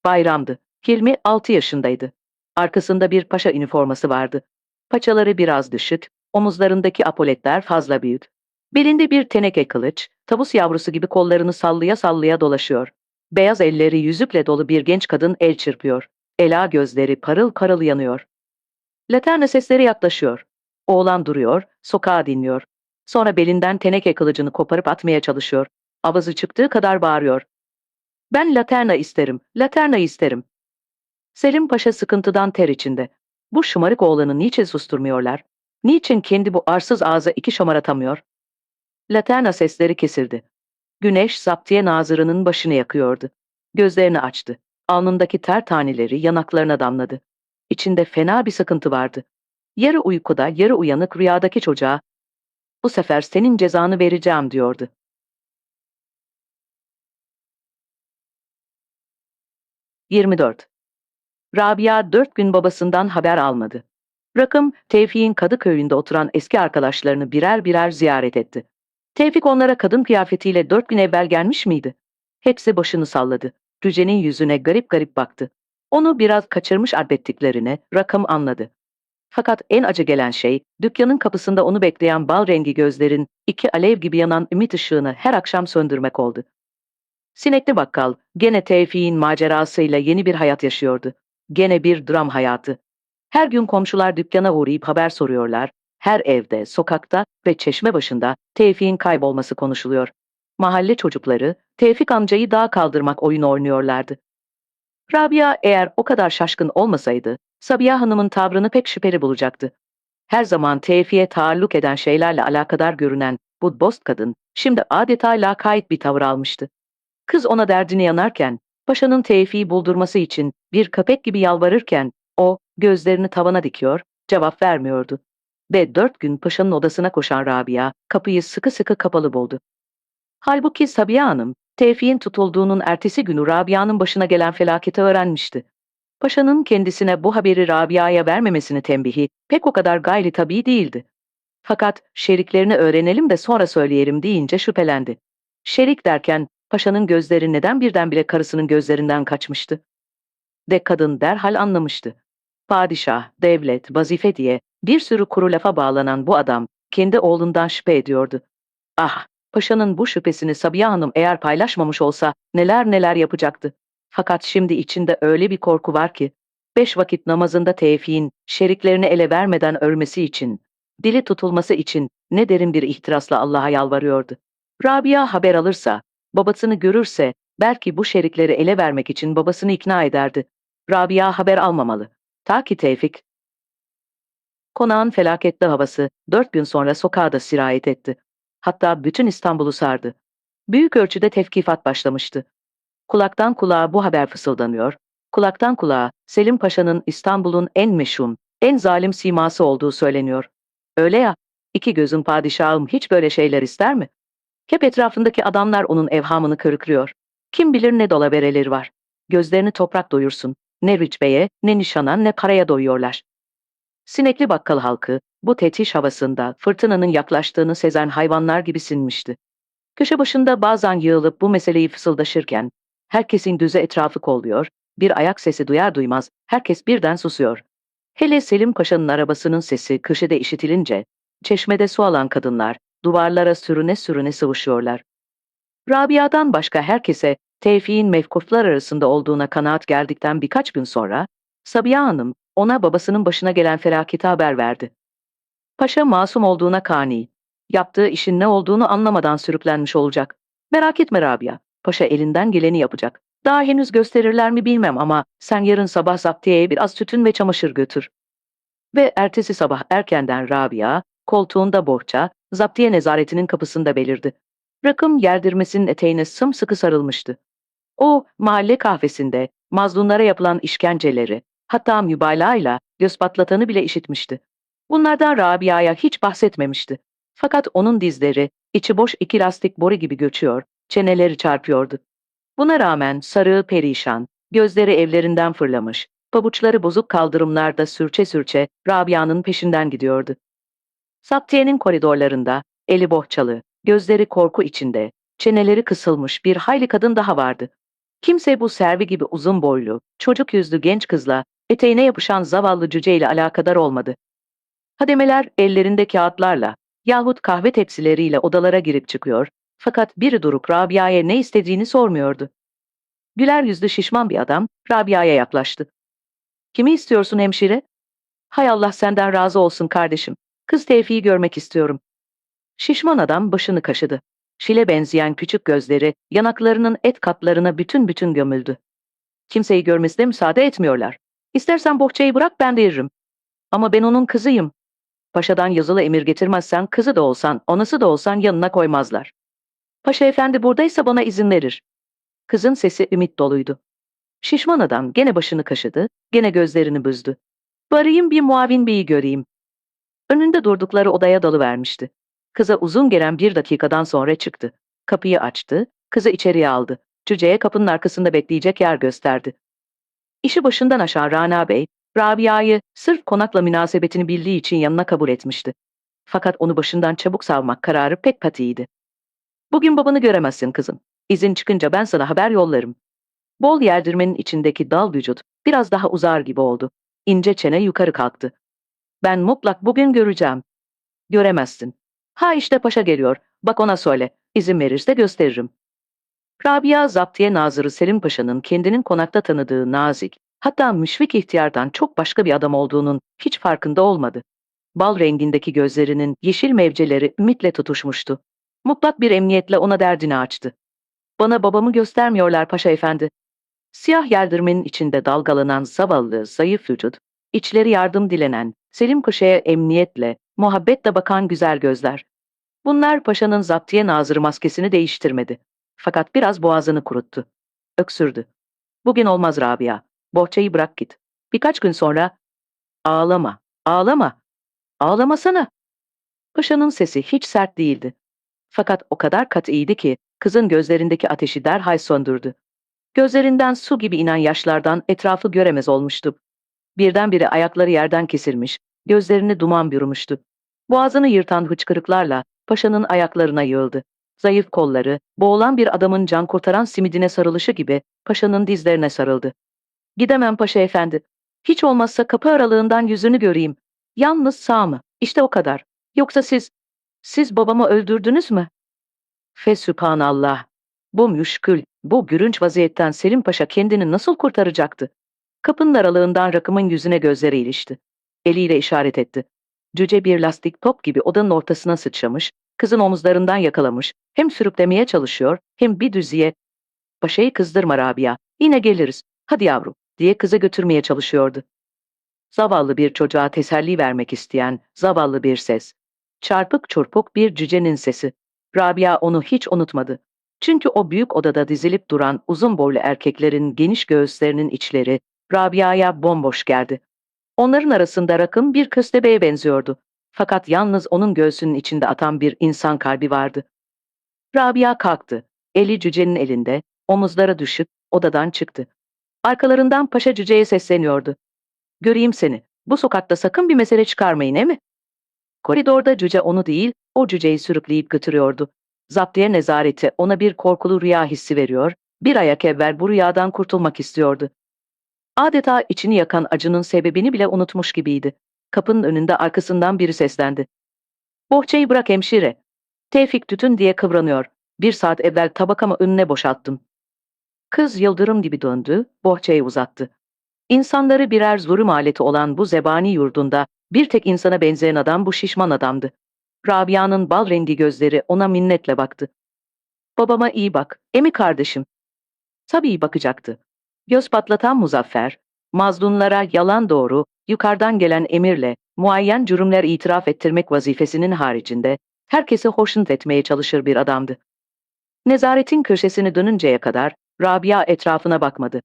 Bayramdı. Hilmi 6 yaşındaydı. Arkasında bir paşa üniforması vardı. Paçaları biraz düşük, omuzlarındaki apoletler fazla büyük. Belinde bir teneke kılıç, tavus yavrusu gibi kollarını sallaya sallaya dolaşıyor. Beyaz elleri yüzükle dolu bir genç kadın el çırpıyor. Ela gözleri parıl parıl yanıyor. Laterna sesleri yaklaşıyor. Oğlan duruyor, sokağa dinliyor. Sonra belinden teneke kılıcını koparıp atmaya çalışıyor. Avazı çıktığı kadar bağırıyor. Ben laterna isterim, laterna isterim. Selim Paşa sıkıntıdan ter içinde. Bu şımarık oğlanı niçin susturmuyorlar? Niçin kendi bu arsız ağza iki şamar atamıyor? Laterna sesleri kesildi. Güneş zaptiye nazırının başını yakıyordu. Gözlerini açtı. Alnındaki ter taneleri yanaklarına damladı. İçinde fena bir sıkıntı vardı. Yarı uykuda, yarı uyanık rüyadaki çocuğa, "Bu sefer senin cezanı vereceğim." diyordu. 24. Rabia 4 gün babasından haber almadı. Rakım, Tevfik'in Kadıköy'ünde oturan eski arkadaşlarını birer birer ziyaret etti. Tevfik onlara kadın kıyafetiyle 4 gün evvel gelmiş miydi? Hepsi başını salladı. Rüce'nin yüzüne garip garip baktı. Onu biraz kaçırmış adettiklerini Rakım anladı. Fakat en acı gelen şey, dükkanın kapısında onu bekleyen bal rengi gözlerin, iki alev gibi yanan ümit ışığını her akşam söndürmek oldu. Sinekli bakkal, gene Tevfik'in macerasıyla yeni bir hayat yaşıyordu. Gene bir dram hayatı. Her gün komşular dükkana uğrayıp haber soruyorlar. Her evde, sokakta ve çeşme başında Tevfik'in kaybolması konuşuluyor. Mahalle çocukları, Tevfik amcayı dağa kaldırmak oyunu oynuyorlardı. Rabia eğer o kadar şaşkın olmasaydı, Sabiha Hanım'ın tavrını pek şüpheli bulacaktı. Her zaman Tevfik'e taalluk eden şeylerle alakadar görünen bu dost kadın, şimdi adeta lakayt bir tavır almıştı. Kız ona derdini yanarken, paşanın Tevfik'i buldurması için bir köpek gibi yalvarırken, o gözlerini tavana dikiyor, cevap vermiyordu. Ve 4 gün paşanın odasına koşan Rabia, kapıyı sıkı sıkı kapalı buldu. Halbuki Sabiha Hanım, Tevfik'in tutulduğunun ertesi günü Rabia'nın başına gelen felaketi öğrenmişti. Paşanın kendisine bu haberi Rabia'ya vermemesini tembihi pek o kadar gayri tabii değildi. Fakat şeriklerini öğrenelim de sonra söyleyelim deyince şüphelendi. Şerik derken paşanın gözleri neden birdenbire karısının gözlerinden kaçmıştı? De kadın derhal anlamıştı. Padişah, devlet, vazife diye bir sürü kuru lafa bağlanan bu adam kendi oğlundan şüphe ediyordu. Ah, paşanın bu şüphesini Sabiha Hanım eğer paylaşmamış olsa neler neler yapacaktı. Fakat şimdi içinde öyle bir korku var ki, 5 vakit namazında Tevfik'in şeriklerini ele vermeden ölmesi için, dili tutulması için ne derin bir ihtirasla Allah'a yalvarıyordu. Rabia haber alırsa, babasını görürse, belki bu şerikleri ele vermek için babasını ikna ederdi. Rabia haber almamalı. Ta ki Tevfik. Konağın felaketli havası 4 gün sonra sokağa da sirayet etti. Hatta bütün İstanbul'u sardı. Büyük ölçüde tevkifat başlamıştı. Kulaktan kulağa bu haber fısıldanıyor, kulaktan kulağa Selim Paşa'nın İstanbul'un en meşhum, en zalim siması olduğu söyleniyor. Öyle ya, iki gözün padişahım hiç böyle şeyler ister mi? Hep etrafındaki adamlar onun evhamını kırıklıyor. Kim bilir ne dolavereleri var. Gözlerini toprak doyursun. Ne rütbeye, ne nişana, ne paraya doyuyorlar. Sinekli bakkal halkı, bu tetiş havasında fırtınanın yaklaştığını sezen hayvanlar gibi sinmişti. Köşe başında bazen yığılıp bu meseleyi fısıldaşırken, herkesin gözü etrafı kolluyor, bir ayak sesi duyar duymaz, herkes birden susuyor. Hele Selim Paşa'nın arabasının sesi köşede işitilince, çeşmede su alan kadınlar, duvarlara sürüne sürüne sıvışıyorlar. Rabia'dan başka herkese Tevfik'in mevkuflar arasında olduğuna kanaat geldikten birkaç gün sonra, Sabiha Hanım ona babasının başına gelen felaketi haber verdi. Paşa masum olduğuna kani. Yaptığı işin ne olduğunu anlamadan sürüklenmiş olacak. Merak etme Rabia. Paşa elinden geleni yapacak. Daha henüz gösterirler mi bilmem ama sen yarın sabah zaptiyeye biraz tütün ve çamaşır götür. Ve ertesi sabah erkenden Rabia, koltuğunda bohça, zaptiye nezaretinin kapısında belirdi. Rakım yerdirmesinin eteğine sımsıkı sarılmıştı. O, mahalle kahvesinde mazlumlara yapılan işkenceleri, hatta mübalağayla göz patlatanı bile işitmişti. Bunlardan Rabia'ya hiç bahsetmemişti. Fakat onun dizleri, içi boş iki lastik boru gibi göçüyor, çeneleri çarpıyordu. Buna rağmen sarığı perişan, gözleri evlerinden fırlamış, pabuçları bozuk kaldırımlarda sürçe sürçe Rabia'nın peşinden gidiyordu. Saptiyenin koridorlarında, eli bohçalı, gözleri korku içinde, çeneleri kısılmış bir hayli kadın daha vardı. Kimse bu Servi gibi uzun boylu, çocuk yüzlü genç kızla eteğine yapışan zavallı cüceyle alakadar olmadı. Hademeler ellerinde kağıtlarla yahut kahve tepsileriyle odalara girip çıkıyor, fakat biri durup Rabia'ya ne istediğini sormuyordu. Güler yüzlü şişman bir adam Rabia'ya yaklaştı. "Kimi istiyorsun hemşire?" "Hay Allah senden razı olsun kardeşim. Kız Tevfik'i görmek istiyorum." Şişman adam başını kaşıdı. Şile benzeyen küçük gözleri yanaklarının et katlarına bütün bütün gömüldü. "Kimseyi görmesine müsaade etmiyorlar. İstersen bohçayı bırak ben de yürürüm. Ama ben onun kızıyım. Paşadan yazılı emir getirmezsen kızı da olsan, anası da olsan yanına koymazlar. Paşa efendi buradaysa bana izin verir." Kızın sesi ümit doluydu. Şişman adam gene başını kaşıdı, gene gözlerini büzdü. "Varayım bir muavin beyi göreyim." Önünde durdukları odaya dalıvermişti. Kıza uzun gelen 1 dakikadan sonra çıktı. Kapıyı açtı, kızı içeriye aldı. Cüceye kapının arkasında bekleyecek yer gösterdi. İşi başından aşan Rana Bey, Rabia'yı sırf konakla münasebetini bildiği için yanına kabul etmişti. Fakat onu başından çabuk savmak kararı pek katiydi. "Bugün babanı göremezsin kızım. İzin çıkınca ben sana haber yollarım." Bol yerdirmenin içindeki dal vücut biraz daha uzar gibi oldu. İnce çene yukarı kalktı. "Ben mutlak bugün göreceğim." "Göremezsin." "Ha işte paşa geliyor. Bak ona söyle. İzin verirse gösteririm." Rabia Zaptiye Nazırı Selim Paşa'nın kendinin konakta tanıdığı nazik, hatta müşfik ihtiyardan çok başka bir adam olduğunun hiç farkında olmadı. Bal rengindeki gözlerinin yeşil mevceleri ümitle tutuşmuştu. Mutlak bir emniyetle ona derdini açtı. "Bana babamı göstermiyorlar paşa efendi." Siyah yerdirmenin içinde dalgalanan zavallı, zayıf vücut, içleri yardım dilenen, Selim Paşa'ya emniyetle, muhabbetle bakan güzel gözler. Bunlar paşanın zaptiye nazırı maskesini değiştirmedi. Fakat biraz boğazını kuruttu. Öksürdü. "Bugün olmaz Rabia. Bohçayı bırak git. Birkaç gün sonra..." "Ağlama, ağlama, ağlamasana." Paşanın sesi hiç sert değildi. Fakat o kadar katıydı ki kızın gözlerindeki ateşi derhal söndürdü. Gözlerinden su gibi inen yaşlardan etrafı göremez olmuştu. Birdenbire ayakları yerden kesilmiş, gözlerini duman bürümüştü. Boğazını yırtan hıçkırıklarla paşanın ayaklarına yığıldı. Zayıf kolları, boğulan bir adamın can kurtaran simidine sarılışı gibi paşanın dizlerine sarıldı. "Gidemem paşa efendi. Hiç olmazsa kapı aralığından yüzünü göreyim. Yalnız sağ mı? İşte o kadar. Yoksa siz babamı öldürdünüz mü?" "Fesübhanallah." Bu müşkül, bu gürünç vaziyetten Selim Paşa kendini nasıl kurtaracaktı? Kapının aralığından rakımın yüzüne gözleri ilişti. Eliyle işaret etti. Cüce bir lastik top gibi odanın ortasına sıçramış, kızın omuzlarından yakalamış, hem sürüklemeye çalışıyor, hem bir düziye "Paşayı kızdırma Rabia, yine geliriz, hadi yavrum" diye kıza götürmeye çalışıyordu. Zavallı bir çocuğa teselli vermek isteyen zavallı bir ses. Çarpık çurpuk bir cücenin sesi. Rabia onu hiç unutmadı. Çünkü o büyük odada dizilip duran uzun boylu erkeklerin geniş göğüslerinin içleri Rabia'ya bomboş geldi. Onların arasında rakım bir köstebeğe benziyordu. Fakat yalnız onun göğsünün içinde atan bir insan kalbi vardı. Rabia kalktı. Eli cücenin elinde, omuzlara düşüp odadan çıktı. Arkalarından paşa cüceye sesleniyordu. "Göreyim seni. Bu sokakta sakın bir mesele çıkarmayın, he mi?" Koridorda cüce onu değil, o cüceyi sürükleyip götürüyordu. Zaptiye nezareti ona bir korkulu rüya hissi veriyor, bir ayak evvel bu rüyadan kurtulmak istiyordu. Adeta içini yakan acının sebebini bile unutmuş gibiydi. Kapının önünde arkasından biri seslendi. "Bohçayı bırak hemşire. Tevfik tütün diye kıvranıyor. 1 saat evvel tabakamı önüne boşalttım." Kız yıldırım gibi döndü, bohçayı uzattı. İnsanları birer zulüm aleti olan bu zebani yurdunda bir tek insana benzeyen adam bu şişman adamdı. Rabia'nın bal rengi gözleri ona minnetle baktı. "Babama iyi bak, emi kardeşim." Tabii bakacaktı. Göz patlatan Muzaffer, mazlumlara yalan doğru, yukarıdan gelen emirle muayyen cürümler itiraf ettirmek vazifesinin haricinde herkesi hoşnut etmeye çalışır bir adamdı. Nezaretin köşesini dönünceye kadar Rabia etrafına bakmadı.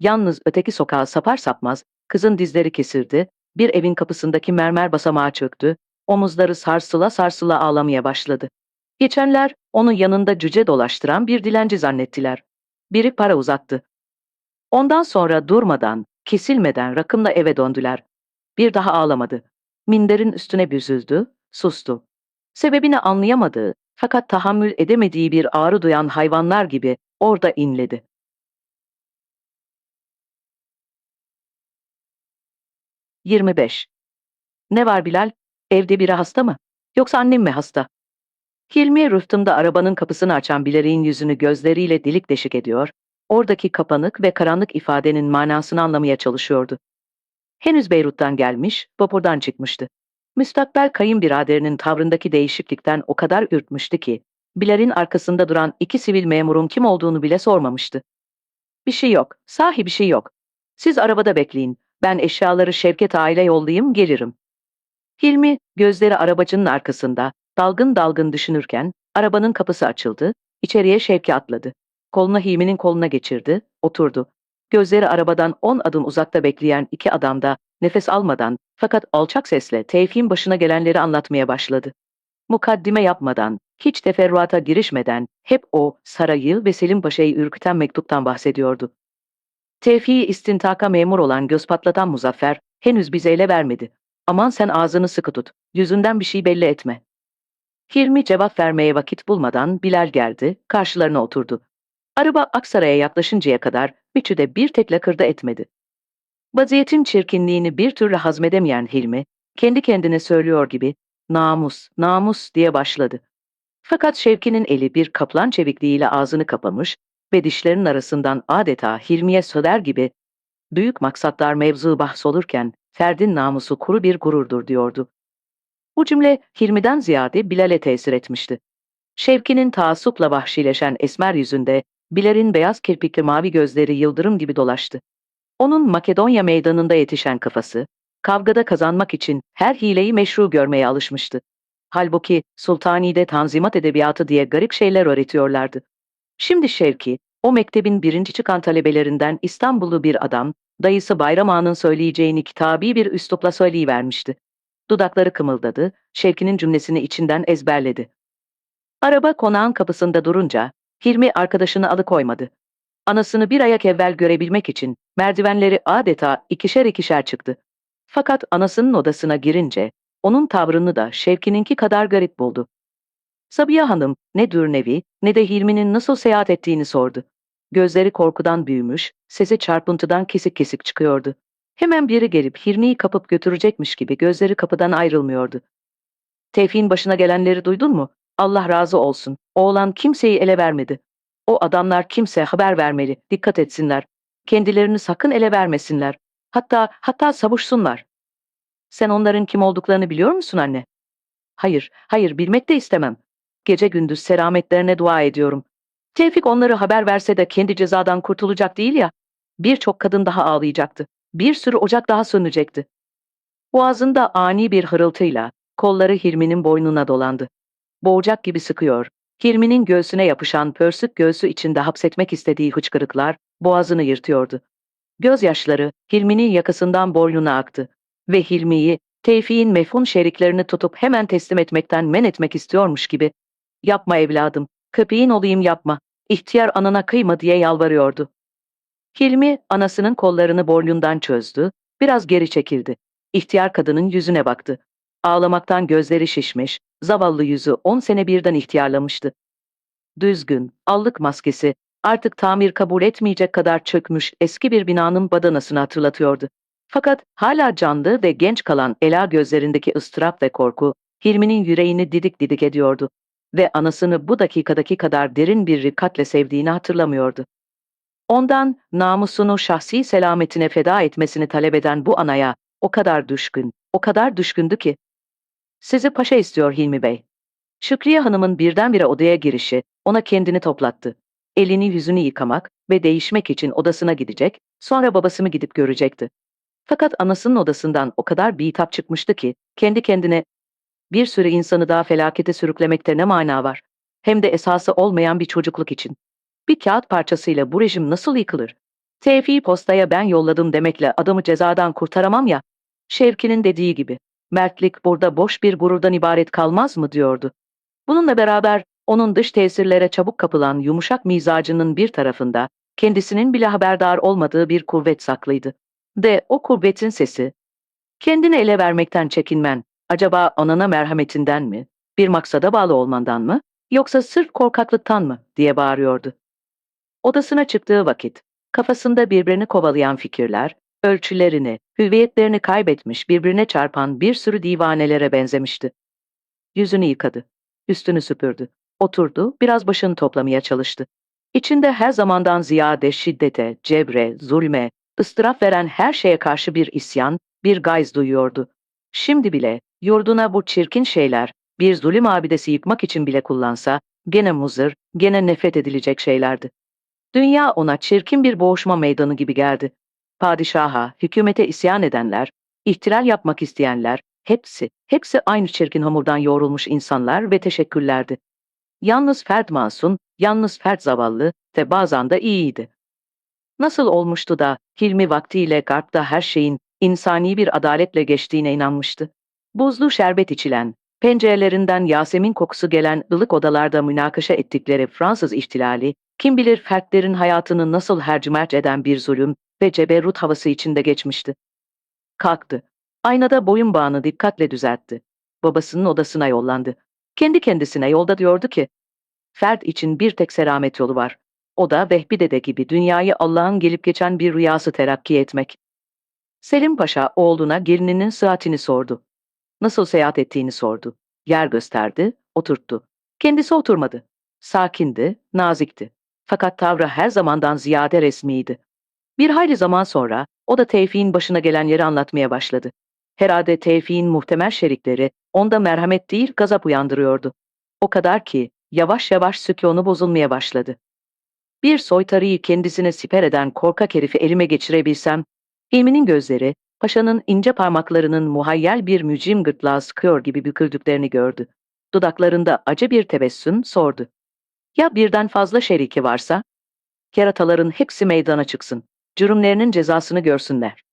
Yalnız öteki sokağa sapar sapmaz kızın dizleri kesildi, bir evin kapısındaki mermer basamağa çöktü, omuzları sarsıla sarsıla ağlamaya başladı. Geçenler onu yanında cüce dolaştıran bir dilenci zannettiler. Biri para uzattı. Ondan sonra durmadan, kesilmeden rakımla eve döndüler. Bir daha ağlamadı. Minderin üstüne büzüldü, sustu. Sebebini anlayamadığı, fakat tahammül edemediği bir ağrı duyan hayvanlar gibi orada inledi. 25. "Ne var Bilal? Evde biri hasta mı? Yoksa annem mi hasta?" Hilmi rıhtımda arabanın kapısını açan Bilal'in yüzünü gözleriyle delik deşik ediyor, oradaki kapanık ve karanlık ifadenin manasını anlamaya çalışıyordu. Henüz Beyrut'tan gelmiş, vapurdan çıkmıştı. Müstakbel kayınbiraderinin tavrındaki değişiklikten o kadar ürkmüştü ki, Bilal'in arkasında duran 2 sivil memurun kim olduğunu bile sormamıştı. "Bir şey yok, sahi bir şey yok. Siz arabada bekleyin, ben eşyaları Şevket Ağa'yla yollayayım, gelirim." Hilmi, gözleri arabacının arkasında, dalgın dalgın düşünürken, arabanın kapısı açıldı, içeriye Şevki atladı. Kolunu Hilmi'nin koluna geçirdi, oturdu. Gözleri arabadan 10 adım uzakta bekleyen 2 adam da, nefes almadan, fakat alçak sesle Tevfik'in başına gelenleri anlatmaya başladı. Mukaddime yapmadan, hiç teferruata girişmeden, hep o, sarayı ve Selim Paşa'yı ürküten mektuptan bahsediyordu. Tevfik'i istintaka memur olan göz patlatan Muzaffer, henüz bize ele vermedi. "Aman sen ağzını sıkı tut, yüzünden bir şey belli etme." Hilmi cevap vermeye vakit bulmadan Bilal geldi, karşılarına oturdu. Araba Aksaray'a yaklaşıncaya kadar üçü de bir tek lakırdı etmedi. Vaziyetin çirkinliğini bir türlü hazmedemeyen Hilmi, kendi kendine söylüyor gibi, "Namus, namus" diye başladı. Fakat Şevki'nin eli bir kaplan çevikliğiyle ağzını kapamış ve dişlerinin arasından adeta Hilmi'ye söder gibi, "Büyük maksatlar mevzu bahs olurken, ferdin namusu kuru bir gururdur" diyordu. Bu cümle Hilmi'den ziyade Bilal'e tesir etmişti. Şevki'nin taassupla vahşileşen esmer yüzünde, Bilal'in beyaz kirpikli mavi gözleri yıldırım gibi dolaştı. Onun Makedonya meydanında yetişen kafası, kavgada kazanmak için her hileyi meşru görmeye alışmıştı. Halbuki Sultani'de Tanzimat Edebiyatı diye garip şeyler öğretiyorlardı. Şimdi Şevki, o mektebin birinci çıkan talebelerinden İstanbullu bir adam, dayısı Bayram Ağa'nın söyleyeceğini kitabi bir üslupla söyleyivermişti. Dudakları kımıldadı, Şevki'nin cümlesini içinden ezberledi. Araba konağın kapısında durunca, Hilmi arkadaşını alıkoymadı. Anasını bir ayak evvel görebilmek için merdivenleri adeta ikişer ikişer çıktı. Fakat anasının odasına girince, onun tavrını da Şevki'ninki kadar garip buldu. Sabiha Hanım ne Dürnevi ne de Hilmi'nin nasıl seyahat ettiğini sordu. Gözleri korkudan büyümüş, sesi çarpıntıdan kesik kesik çıkıyordu. Hemen biri gelip Hilmi'yi kapıp götürecekmiş gibi gözleri kapıdan ayrılmıyordu. "Tevfik'in başına gelenleri duydun mu? Allah razı olsun. Oğlan kimseyi ele vermedi." O adamlar kimse haber vermeli, dikkat etsinler. Kendilerini sakın ele vermesinler. Hatta savuşsunlar. Sen onların kim olduklarını biliyor musun anne? Hayır, hayır bilmek de istemem. Gece gündüz selametlerine dua ediyorum. Tevfik onları haber verse de kendi cezadan kurtulacak değil ya. Birçok kadın daha ağlayacaktı. Bir sürü ocak daha sönecekti. Boğazında ani bir hırıltıyla kolları Hilmi'nin boynuna dolandı. Boğacak gibi sıkıyor. Hilmi'nin göğsüne yapışan pörsük göğsü içinde hapsetmek istediği hıçkırıklar boğazını yırtıyordu. Gözyaşları Hilmi'nin yakasından boynuna aktı ve Hilmi'yi Tevfik'in mefhun şeriklerini tutup hemen teslim etmekten men etmek istiyormuş gibi "Yapma evladım, köpeğin olayım yapma, ihtiyar anana kıyma" diye yalvarıyordu. Hilmi anasının kollarını boynundan çözdü, biraz geri çekildi. İhtiyar kadının yüzüne baktı. Ağlamaktan gözleri şişmiş, zavallı yüzü 10 sene birden ihtiyarlamıştı. Düzgün, allık maskesi, artık tamir kabul etmeyecek kadar çökmüş eski bir binanın badanasını hatırlatıyordu. Fakat hala canlı ve genç kalan ela gözlerindeki ıstırap ve korku, Hilmi'nin yüreğini didik didik ediyordu ve anasını bu dakikadaki kadar derin bir rifkatle sevdiğini hatırlamıyordu. Ondan namusunu şahsi selametine feda etmesini talep eden bu anaya o kadar düşkün, o kadar düşkündü ki. "Sizi paşa istiyor Hilmi Bey." Şükriye Hanım'ın birdenbire odaya girişi ona kendini toplattı. Elini yüzünü yıkamak ve değişmek için odasına gidecek, sonra babasını gidip görecekti. Fakat anasının odasından o kadar bitap çıkmıştı ki kendi kendine "Bir sürü insanı daha felakete sürüklemekte ne mana var? Hem de esası olmayan bir çocukluk için. Bir kağıt parçasıyla bu rejim nasıl yıkılır? Tevfik'i postaya ben yolladım demekle adamı cezadan kurtaramam ya." Şevki'nin dediği gibi, "Mertlik burada boş bir gururdan ibaret kalmaz mı?" diyordu. Bununla beraber onun dış tesirlere çabuk kapılan yumuşak mizacının bir tarafında kendisinin bile haberdar olmadığı bir kuvvet saklıydı. De o kuvvetin sesi, "Kendini ele vermekten çekinmen, acaba anana merhametinden mi, bir maksada bağlı olmandan mı, yoksa sırf korkaklıktan mı?" diye bağırıyordu. Odasına çıktığı vakit, kafasında birbirini kovalayan fikirler, ölçülerini, hüviyetlerini kaybetmiş birbirine çarpan bir sürü divanelere benzemişti. Yüzünü yıkadı, üstünü süpürdü, oturdu, biraz başını toplamaya çalıştı. İçinde her zamandan ziyade şiddete, cebre, zulme, ıstırap veren her şeye karşı bir isyan, bir gayz duyuyordu. Şimdi bile yurduna bu çirkin şeyler, bir zulüm abidesi yıkmak için bile kullansa, gene muzır, gene nefret edilecek şeylerdi. Dünya ona çirkin bir boğuşma meydanı gibi geldi. Padişaha, hükümete isyan edenler, ihtilal yapmak isteyenler, hepsi aynı çirkin hamurdan yoğrulmuş insanlar ve teşekküllerdi. Yalnız fert masum, yalnız fert zavallı ve bazen de iyiydi. Nasıl olmuştu da Hilmi vaktiyle Garp'ta her şeyin insani bir adaletle geçtiğine inanmıştı. Buzlu şerbet içilen, pencerelerinden Yasemin kokusu gelen ılık odalarda münakaşa ettikleri Fransız ihtilali, kim bilir fertlerin hayatını nasıl hercümerç eden bir zulüm ve ceberrut havası içinde geçmişti. Kalktı. Aynada boyun bağını dikkatle düzeltti. Babasının odasına yollandı. Kendi kendisine yolda diyordu ki, "Fert için bir tek selamet yolu var. O da Vehbi Dede gibi dünyayı Allah'ın gelip geçen bir rüyası terakki etmek." Selim Paşa oğluna gelininin sıhhatini sordu. Nasıl seyahat ettiğini sordu. Yer gösterdi, oturttu. Kendisi oturmadı. Sakindi, nazikti. Fakat tavrı her zamandan ziyade resmiydi. Bir hayli zaman sonra o da Tevfik'in başına gelen yeri anlatmaya başladı. Herhalde Tevfik'in muhtemel şerikleri onda merhamet değil gazap uyandırıyordu. O kadar ki yavaş yavaş sükûnu bozulmaya başladı. "Bir soytarıyı kendisine siper eden korkak herifi elime geçirebilsem," Hilmi'nin gözleri paşanın ince parmaklarının muhayyel bir mücrim gırtlağı sıkıyor gibi büküldüklerini gördü. Dudaklarında acı bir tebessüm sordu. "Ya birden fazla şeriki varsa?" "Kerataların hepsi meydana çıksın. Cürümlerinin cezasını görsünler."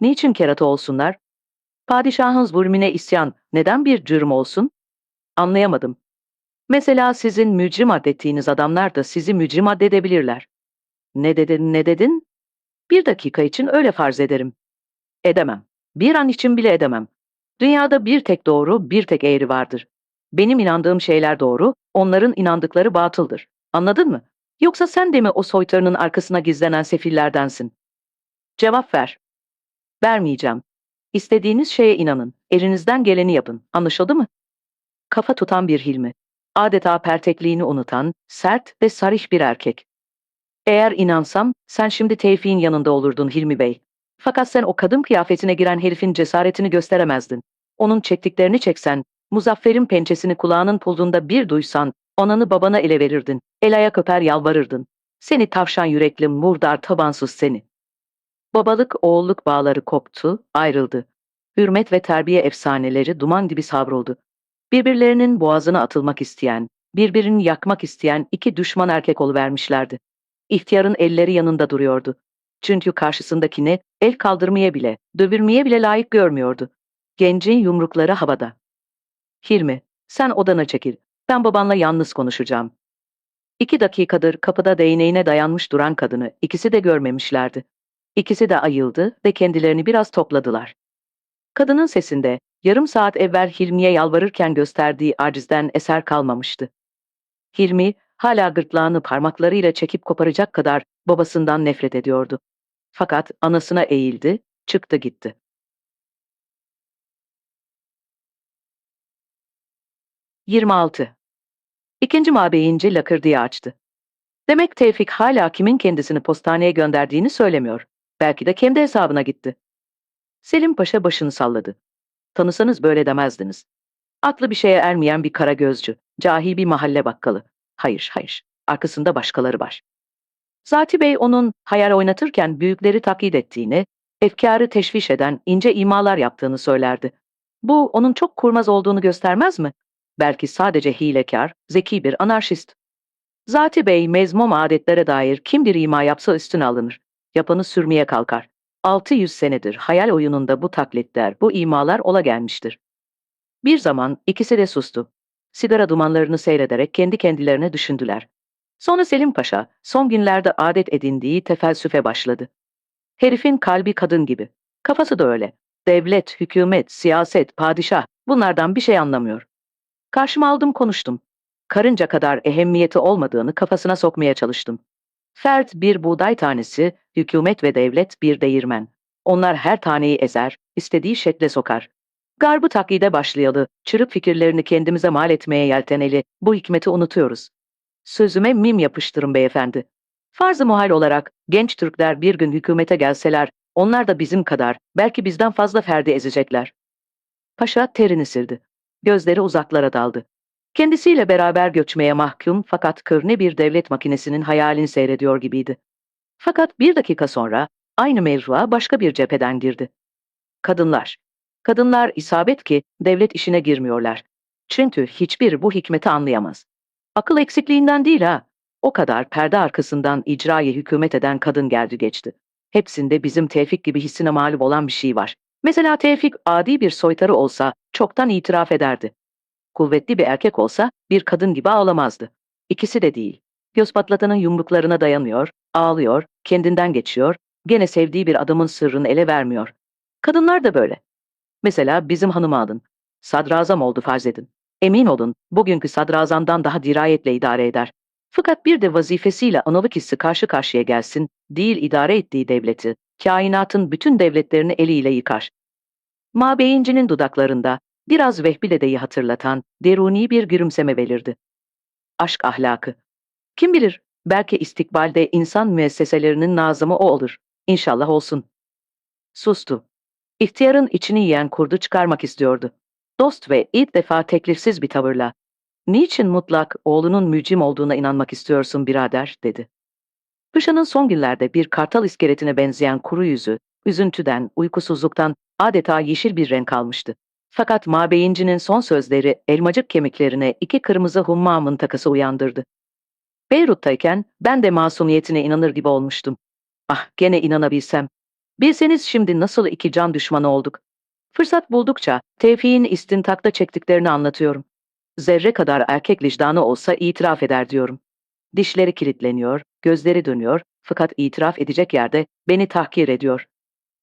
"Niçin kerata olsunlar?" "Padişahın zulmüne isyan neden bir cürüm olsun?" "Anlayamadım." "Mesela sizin mücrim addettiğiniz adamlar da sizi mücrim addedebilirler." "Ne dedin, ne dedin?" "Bir dakika için öyle farz ederim." "Edemem. Bir an için bile edemem. Dünyada bir tek doğru, bir tek eğri vardır. Benim inandığım şeyler doğru, onların inandıkları batıldır. Anladın mı? Yoksa sen de mi o soytarının arkasına gizlenen sefillerdensin? Cevap ver." "Vermeyeceğim. İstediğiniz şeye inanın. Elinizden geleni yapın. Anlaşıldı mı?" Kafa tutan bir Hilmi. Adeta pertekliğini unutan, sert ve sarih bir erkek. Eğer inansam, sen şimdi Tevfik'in yanında olurdun Hilmi Bey. Fakat sen o kadın kıyafetine giren herifin cesaretini gösteremezdin. Onun çektiklerini çeksen, Muzaffer'in pençesini kulağının pulduğunda bir duysan, ananı babana ele verirdin. El ayak öper yalvarırdın. Seni tavşan yürekli, murdar, tabansız seni. Babalık, oğulluk bağları koptu, ayrıldı. Hürmet ve terbiye efsaneleri duman gibi savruldu. Birbirlerinin boğazına atılmak isteyen, birbirini yakmak isteyen iki düşman erkek oluvermişlerdi. İhtiyarın elleri yanında duruyordu. Çünkü karşısındakini el kaldırmaya bile, dövülmeye bile layık görmüyordu. Gencin yumrukları havada. Hilmi, sen odana çekil. Ben babanla yalnız konuşacağım. 2 dakikadır kapıda değneğine dayanmış duran kadını ikisi de görmemişlerdi. İkisi de ayıldı ve kendilerini biraz topladılar. Kadının sesinde yarım saat evvel Hilmi'ye yalvarırken gösterdiği acizden eser kalmamıştı. Hilmi hala gırtlağını parmaklarıyla çekip koparacak kadar babasından nefret ediyordu. Fakat anasına eğildi, çıktı gitti. 26. İkinci mabeyinci lakırdıya açtı. Demek Tevfik hala kimin kendisini postaneye gönderdiğini söylemiyor. Belki de kendi hesabına gitti. Selim Paşa başını salladı. Tanısanız böyle demezdiniz. Aklı bir şeye ermeyen bir kara gözcü, cahil bir mahalle bakkalı. Hayır, hayır. Arkasında başkaları var. Zati Bey onun hayal oynatırken büyükleri taklit ettiğini, efkârı teşviş eden ince imalar yaptığını söylerdi. Bu onun çok kurnaz olduğunu göstermez mi? Belki sadece hilekâr, zeki bir anarşist. Zati Bey mezmum adetlere dair kim bir ima yapsa üstüne alınır. Yapanı sürmeye kalkar. 600 senedir hayal oyununda bu taklitler, bu imalar ola gelmiştir. Bir zaman ikisi de sustu. Sigara dumanlarını seyrederek kendi kendilerine düşündüler. Sonra Selim Paşa son günlerde adet edindiği tefelsüfe başladı. Herifin kalbi kadın gibi. Kafası da öyle. Devlet, hükümet, siyaset, padişah bunlardan bir şey anlamıyor. Karşıma aldım konuştum. Karınca kadar ehemmiyeti olmadığını kafasına sokmaya çalıştım. Fert bir buğday tanesi, hükümet ve devlet bir değirmen. Onlar her taneyi ezer, istediği şekle sokar. Garbı taklide başlayalı, çırık fikirlerini kendimize mal etmeye yelteneli, bu hikmeti unutuyoruz. Sözüme mim yapıştırın beyefendi. Farz-ı muhal olarak genç Türkler bir gün hükümete gelseler, onlar da bizim kadar, belki bizden fazla ferdi ezecekler. Paşa terini sildi. Gözleri uzaklara daldı. Kendisiyle beraber göçmeye mahkum fakat kırne bir devlet makinesinin hayalini seyrediyor gibiydi. Fakat 1 dakika sonra aynı mevzuya başka bir cepheden girdi. Kadınlar. Kadınlar isabet ki devlet işine girmiyorlar. Çünkü hiçbir bu hikmeti anlayamaz. Akıl eksikliğinden değil ha. O kadar perde arkasından icrayı hükümet eden kadın geldi geçti. Hepsinde bizim Tevfik gibi hissine mağlup olan bir şey var. Mesela Tevfik adi bir soytarı olsa çoktan itiraf ederdi. Kuvvetli bir erkek olsa bir kadın gibi ağlamazdı. İkisi de değil. Göz patlatanın yumruklarına dayanıyor, ağlıyor, kendinden geçiyor, gene sevdiği bir adamın sırrını ele vermiyor. Kadınlar da böyle. Mesela bizim hanımı alın. Sadrazam oldu farz edin. Emin olun bugünkü sadrazamdan daha dirayetle idare eder. Fakat bir de vazifesiyle analık hissi karşı karşıya gelsin, değil idare ettiği devleti, kainatın bütün devletlerini eliyle yıkar. Mabeyincinin dudaklarında biraz Vehbi dedeyi hatırlatan deruni bir gülümseme belirdi. Aşk ahlakı. Kim bilir, belki istikbalde insan müesseselerinin nazımı o olur. İnşallah olsun. Sustu. İhtiyarın içini yiyen kurdu çıkarmak istiyordu. Dost ve ilk defa teklifsiz bir tavırla, "Niçin mutlak oğlunun mücim olduğuna inanmak istiyorsun birader?" dedi. Paşa'nın son günlerde bir kartal iskeletine benzeyen kuru yüzü, üzüntüden, uykusuzluktan adeta yeşil bir renk almıştı. Fakat mabeyincinin son sözleri elmacık kemiklerine 2 kırmızı humma mıntakası uyandırdı. Beyrut'tayken ben de masumiyetine inanır gibi olmuştum. Ah, gene inanabilsem. Bilseniz şimdi nasıl iki can düşmanı olduk. Fırsat buldukça Tevfik'in istintakta çektiklerini anlatıyorum. Zerre kadar erkek vicdanı olsa itiraf eder diyorum. Dişleri kilitleniyor, gözleri dönüyor fakat itiraf edecek yerde beni tahkir ediyor.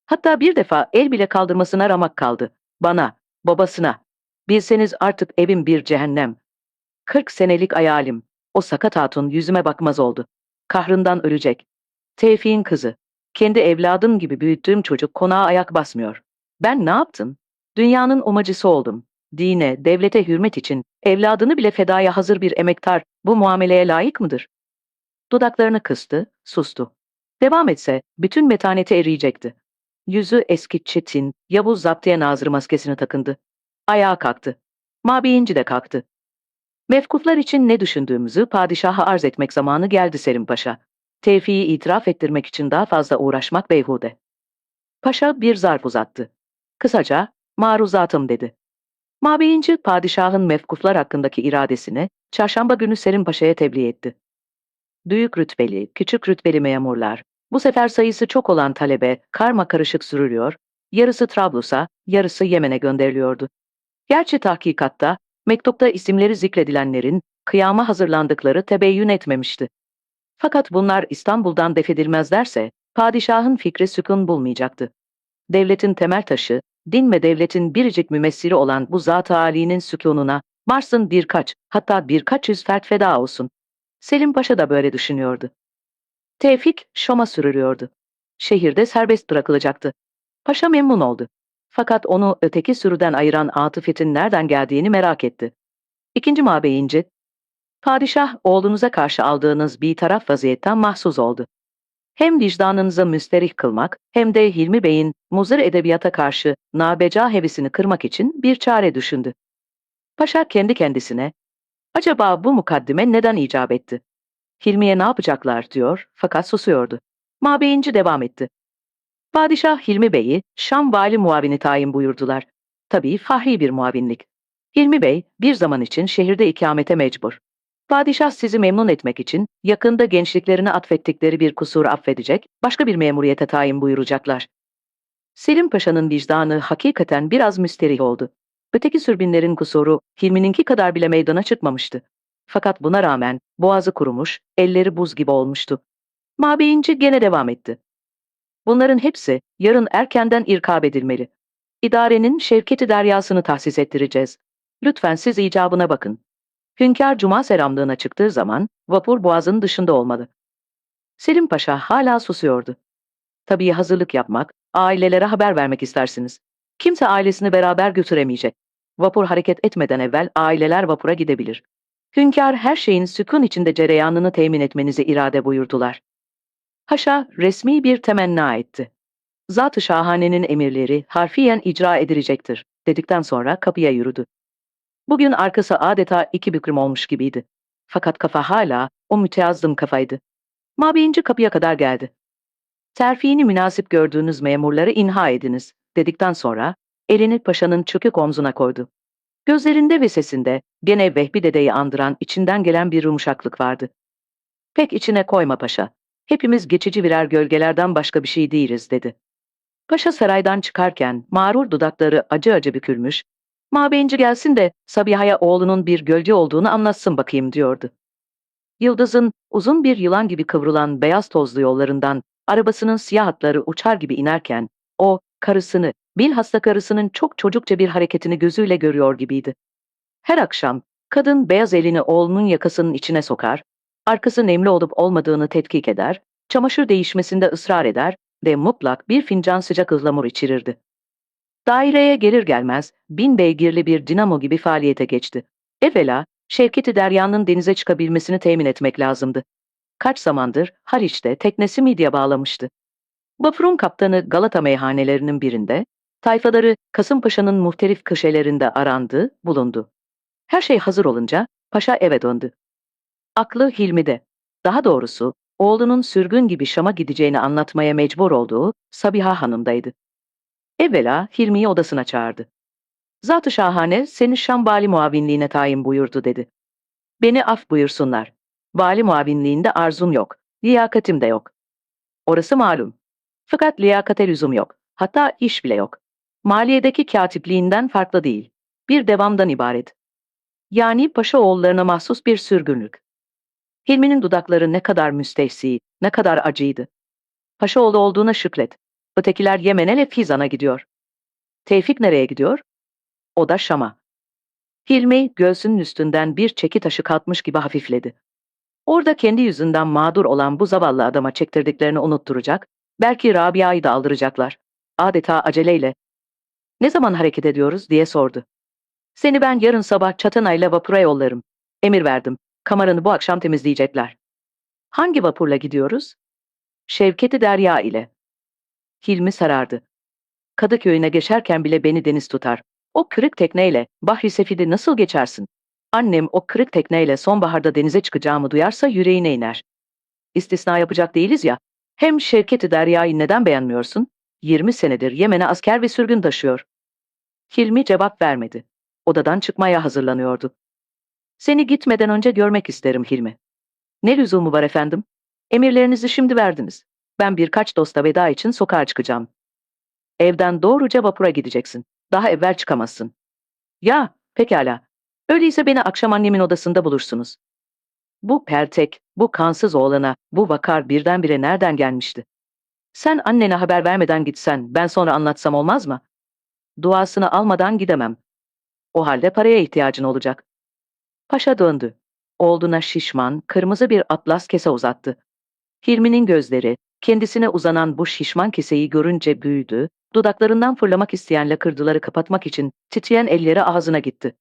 Hatta bir defa el bile kaldırmasına ramak kaldı. Bana, babasına. Bilseniz artık evim bir cehennem. 40 senelik hayalim. O sakat hatun yüzüme bakmaz oldu. Kahrından ölecek. Tevfik'in kızı. Kendi evladım gibi büyüttüğüm çocuk konağa ayak basmıyor. Ben ne yaptım? Dünyanın umacısı oldum. dine, devlete hürmet için evladını bile fedaya hazır bir emektar bu muameleye layık mıdır? Dudaklarını kıstı, sustu. Devam etse bütün metaneti eriyecekti. Yüzü eski çetin, Yavuz Zaptiye Nazırı maskesini takındı. Ayağa kalktı. Mabeyinci de kalktı. Mevkuflar için ne düşündüğümüzü padişaha arz etmek zamanı geldi Selim Paşa. Tevfi'yi itiraf ettirmek için daha fazla uğraşmak beyhude. Paşa bir zarf uzattı. Kısaca, maruzatım dedi. Mabeyinci padişahın mevkuflar hakkındaki iradesini çarşamba günü Selim Paşa'ya tebliğ etti. Büyük rütbeli, küçük rütbeli memurlar, bu sefer sayısı çok olan talebe karma karışık sürülüyor, yarısı Trablus'a, yarısı Yemen'e gönderiliyordu. Gerçi tahkikatta, mektupta isimleri zikredilenlerin kıyama hazırlandıkları tebeyyün etmemişti. Fakat bunlar İstanbul'dan defedilmezlerse, padişahın fikri sükun bulmayacaktı. Devletin temel taşı, din ve devletin biricik mümessili olan bu Zat-ı Âli'nin sükununa, Mars'ın hatta birkaç yüz fert feda olsun. Selim Paşa da böyle düşünüyordu. Tevfik, Şam'a sürülüyordu. Şehirde serbest bırakılacaktı. Paşa memnun oldu. Fakat onu öteki sürüden ayıran atıfetin nereden geldiğini merak etti. İkinci Mabeyinci, padişah oğlunuza karşı aldığınız bir taraf vaziyetten mahsus oldu. Hem vicdanınıza müsterih kılmak hem de Hilmi Bey'in muzır edebiyata karşı nabeca hevesini kırmak için bir çare düşündü. Paşa kendi kendisine, acaba bu mukaddime neden icap etti? Hilmi'ye ne yapacaklar diyor fakat susuyordu. Mabeyinci devam etti. Padişah Hilmi Bey'i Şam vali muavini tayin buyurdular. Tabii fahri bir muavinlik. Hilmi Bey bir zaman için şehirde ikamete mecbur. Padişah sizi memnun etmek için yakında gençliklerine atfettikleri bir kusuru affedecek, başka bir memuriyete tayin buyuracaklar. Selim Paşa'nın vicdanı hakikaten biraz müsterih oldu. Öteki sürbinlerin kusuru Hilmi'ninki kadar bile meydana çıkmamıştı. Fakat buna rağmen boğazı kurumuş, elleri buz gibi olmuştu. Mabeyinci gene devam etti. Bunların hepsi yarın erkenden irkab edilmeli. İdarenin Şevketi Deryası'nı tahsis ettireceğiz. Lütfen siz icabına bakın. Hünkâr Cuma selamlığına çıktığı zaman vapur boğazın dışında olmalı. Selim Paşa hala susuyordu. Tabii hazırlık yapmak, ailelere haber vermek istersiniz. Kimse ailesini beraber götüremeyecek. Vapur hareket etmeden evvel aileler vapura gidebilir. Hünkâr her şeyin sükun içinde cereyanını temin etmenizi irade buyurdular. Paşa resmi bir temenna etti. Zat-ı Şahane'nin emirleri harfiyen icra edilecektir, dedikten sonra kapıya yürüdü. Bugün arkası adeta iki büklüm olmuş gibiydi. Fakat kafa hala o müteazzım kafaydı. Mabeyinci kapıya kadar geldi. Terfiini münasip gördüğünüz memurları inha ediniz, dedikten sonra elini paşanın çökük omzuna koydu. Gözlerinde ve sesinde gene Vehbi dedeyi andıran içinden gelen bir yumuşaklık vardı. Pek içine koyma paşa. Hepimiz geçici birer gölgelerden başka bir şey değiliz dedi. Paşa saraydan çıkarken mağrur dudakları acı acı bükülmüş, mabeyinci gelsin de Sabiha'ya oğlunun bir gölge olduğunu anlatsın bakayım diyordu. Yıldız'ın uzun bir yılan gibi kıvrılan beyaz tozlu yollarından arabasının siyah hatları uçar gibi inerken o karısını, bilhassa karısının çok çocukça bir hareketini gözüyle görüyor gibiydi. Her akşam kadın beyaz elini oğlunun yakasının içine sokar, arkası nemli olup olmadığını tetkik eder, çamaşır değişmesinde ısrar eder ve mutlak bir fincan sıcak ıhlamur içirirdi. Daireye gelir gelmez 1000 beygirli bir dinamo gibi faaliyete geçti. Evvela Şevketi Derya'nın denize çıkabilmesini temin etmek lazımdı. Kaç zamandır Haliç'te teknesi midye bağlamıştı. Vapurun kaptanı Galata meyhanelerinin birinde, tayfaları Kasımpaşa'nın muhtelif köşelerinde arandı, bulundu. Her şey hazır olunca paşa eve döndü. Aklı Hilmi'de. Daha doğrusu oğlunun sürgün gibi Şam'a gideceğini anlatmaya mecbur olduğu Sabiha Hanım'daydı. Evvela Hilmi'yi odasına çağırdı. Zat-ı Şahane seni Şam vali muavinliğine tayin buyurdu dedi. Beni af buyursunlar. Vali muavinliğinde arzum yok. Liyakatim de yok. Orası malum. Fakat liyakate lüzum yok. Hatta iş bile yok. Maliyedeki katipliğinden farklı değil. Bir devamdan ibaret. Yani paşa oğullarına mahsus bir sürgünlük. Hilmi'nin dudakları ne kadar müstehsi, ne kadar acıydı. Paşaoğlu olduğuna şükret. Ötekiler Yemen'e ve Fizan'a gidiyor. Tevfik nereye gidiyor? O da Şam'a. Hilmi göğsünün üstünden bir çeki taşı kalkmış gibi hafifledi. Orada kendi yüzünden mağdur olan bu zavallı adama çektirdiklerini unutturacak, belki Rabia'yı da aldıracaklar. Adeta aceleyle. Ne zaman hareket ediyoruz diye sordu. Seni ben yarın sabah Çatanay'la vapura yollarım. Emir verdim. Kameranı bu akşam temizleyecekler. Hangi vapurla gidiyoruz? Şevketi Derya ile. Hilmi sarardı. Kadıköy'üne geçerken bile beni deniz tutar. O kırık tekneyle Bahri Sefid'i nasıl geçersin? Annem o kırık tekneyle sonbaharda denize çıkacağımı duyarsa yüreğine iner. İstisna yapacak değiliz ya. Hem Şevketi Derya'yı neden beğenmiyorsun? 20 senedir Yemen'e asker ve sürgün taşıyor. Hilmi cevap vermedi. Odadan çıkmaya hazırlanıyordu. Seni gitmeden önce görmek isterim Hilmi. Ne lüzumu var efendim? Emirlerinizi şimdi verdiniz. Ben birkaç dosta veda için sokağa çıkacağım. Evden doğruca vapura gideceksin. Daha evvel çıkamazsın. Ya, pekala. Öyleyse beni akşam annemin odasında bulursunuz. Bu peltek, bu kansız oğlana, bu vakar birdenbire nereden gelmişti? Sen annene haber vermeden gitsen, ben sonra anlatsam olmaz mı? Duasını almadan gidemem. O halde paraya ihtiyacın olacak. Paşa döndü. Oğluna şişman, kırmızı bir atlas kese uzattı. Hilmi'nin gözleri, kendisine uzanan bu şişman keseyi görünce büyüdü, dudaklarından fırlamak isteyen lakırdıları kapatmak için titreyen elleri ağzına gitti.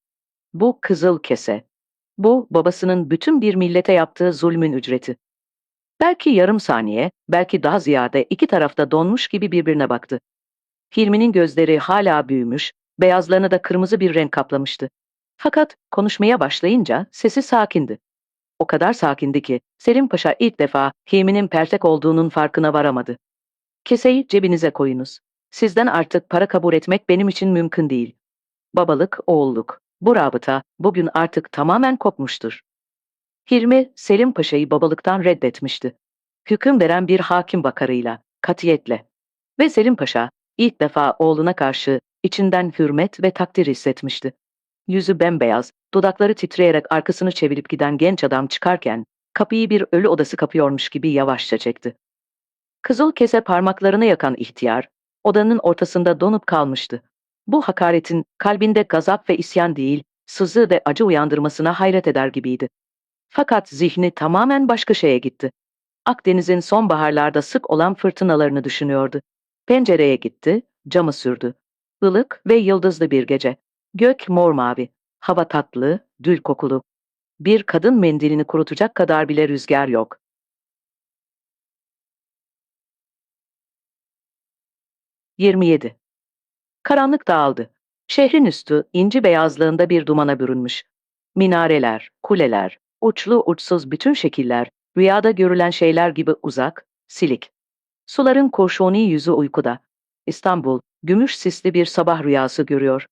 Bu kızıl kese. Bu, babasının bütün bir millete yaptığı zulmün ücreti. Belki yarım saniye, belki daha ziyade iki tarafta donmuş gibi birbirine baktı. Hilmi'nin gözleri hala büyümüş, beyazlarını da kırmızı bir renk kaplamıştı. Fakat konuşmaya başlayınca sesi sakindi. O kadar sakindi ki Selim Paşa ilk defa Hilmi'nin peltek olduğunun farkına varamadı. Keseyi cebinize koyunuz. Sizden artık para kabul etmek benim için mümkün değil. Babalık, oğulluk. Bu rabıta bugün artık tamamen kopmuştur. Hilmi, Selim Paşa'yı babalıktan reddetmişti. Hüküm veren bir hakim bakarıyla, katiyetle. Ve Selim Paşa, ilk defa oğluna karşı içinden hürmet ve takdir hissetmişti. Yüzü bembeyaz, dudakları titreyerek arkasını çevirip giden genç adam çıkarken, kapıyı bir ölü odası kapıyormuş gibi yavaşça çekti. Kızıl kese parmaklarını yakan ihtiyar, odanın ortasında donup kalmıştı. Bu hakaretin kalbinde gazap ve isyan değil, sızı ve acı uyandırmasına hayret eder gibiydi. Fakat zihni tamamen başka şeye gitti. Akdeniz'in sonbaharlarda sık olan fırtınalarını düşünüyordu. Pencereye gitti, camı sürdü. Ilık ve yıldızlı bir gece. Gök mor mavi, hava tatlı, dül kokulu. Bir kadın mendilini kurutacak kadar bile rüzgar yok. 27. Karanlık dağıldı. Şehrin üstü inci beyazlığında bir dumana bürünmüş. Minareler, kuleler, uçlu uçsuz bütün şekiller, rüyada görülen şeyler gibi uzak, silik. Suların kurşuni yüzü uykuda. İstanbul, gümüş sisli bir sabah rüyası görüyor.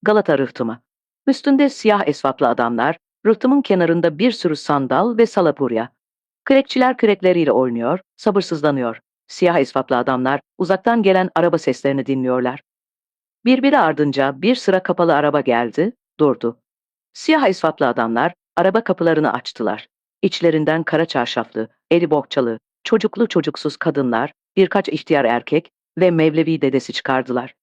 Galata rıhtımı. Üstünde siyah esvaplı adamlar, rıhtımın kenarında bir sürü sandal ve salapurya. Kürekçiler kürekleriyle oynuyor, sabırsızlanıyor. Siyah esvaplı adamlar uzaktan gelen araba seslerini dinliyorlar. Birbiri ardınca bir sıra kapalı araba geldi, durdu. Siyah esvaplı adamlar araba kapılarını açtılar. İçlerinden kara çarşaflı, eli bohçalı, çocuklu çocuksuz kadınlar, birkaç ihtiyar erkek ve Mevlevi dedesi çıkardılar.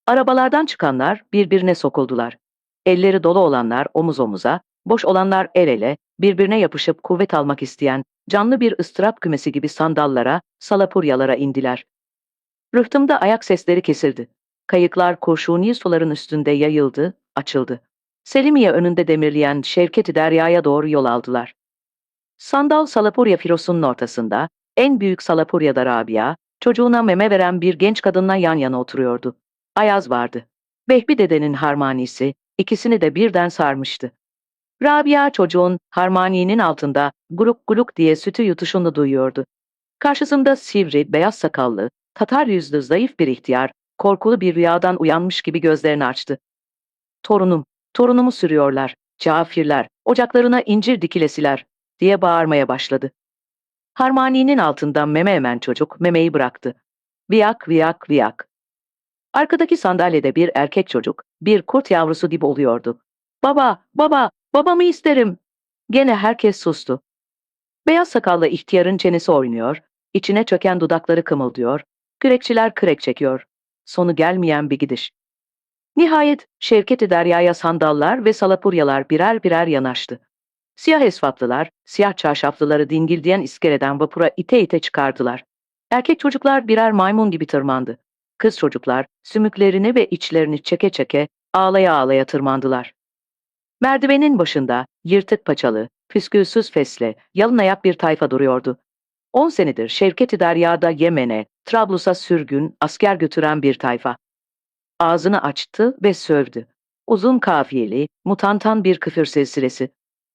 Arabalardan çıkanlar birbirine sokuldular. Elleri dolu olanlar omuz omuza, boş olanlar el ele, birbirine yapışıp kuvvet almak isteyen canlı bir ıstırap kümesi gibi sandallara, salapuryalara indiler. Rıhtımda ayak sesleri kesildi. Kayıklar kurşuni suların üstünde yayıldı, açıldı. Selimiye önünde demirleyen Şevketi Derya'ya doğru yol aldılar. Sandal Salapurya filosunun ortasında, en büyük Salapurya'da Rabia, çocuğuna meme veren bir genç kadınla yan yana oturuyordu. Ayaz vardı. Vehbi dedenin harmanisi, ikisini de birden sarmıştı. Rabia çocuğun harmaninin altında guluk guluk diye sütü yutuşunu duyuyordu. Karşısında sivri, beyaz sakallı, Tatar yüzlü zayıf bir ihtiyar, korkulu bir rüyadan uyanmış gibi gözlerini açtı. Torunum, torunumu sürüyorlar, cafirler, ocaklarına incir dikilesiler, diye bağırmaya başladı. Harmani'nin altından meme emen çocuk memeyi bıraktı. Viyak viyak viyak. Arkadaki sandalyede bir erkek çocuk, bir kurt yavrusu gibi oluyordu. Baba, baba, babamı isterim. Gene herkes sustu. Beyaz sakallı ihtiyarın çenesi oynuyor, içine çöken dudakları kımıldıyor, kürekçiler kürek çekiyor. Sonu gelmeyen bir gidiş. Nihayet Şevketi Derya'ya sandallar ve salapuryalar birer birer yanaştı. Siyah esvaplılar, siyah çarşaflıları dingildeyen iskeleden vapura ite ite çıkardılar. Erkek çocuklar birer maymun gibi tırmandı. Kız çocuklar sümüklerini ve içlerini çeke çeke Ağlaya ağlaya tırmandılar. Merdivenin başında yırtık paçalı, püskülsüz fesle, yalın ayak bir tayfa duruyordu. 10 senedir Şevket-i Derya'da Yemen'e, Trablus'a sürgün, asker götüren bir tayfa. Ağzını açtı ve sövdü. Uzun kafiyeli, mutantan bir küfür silsilesi.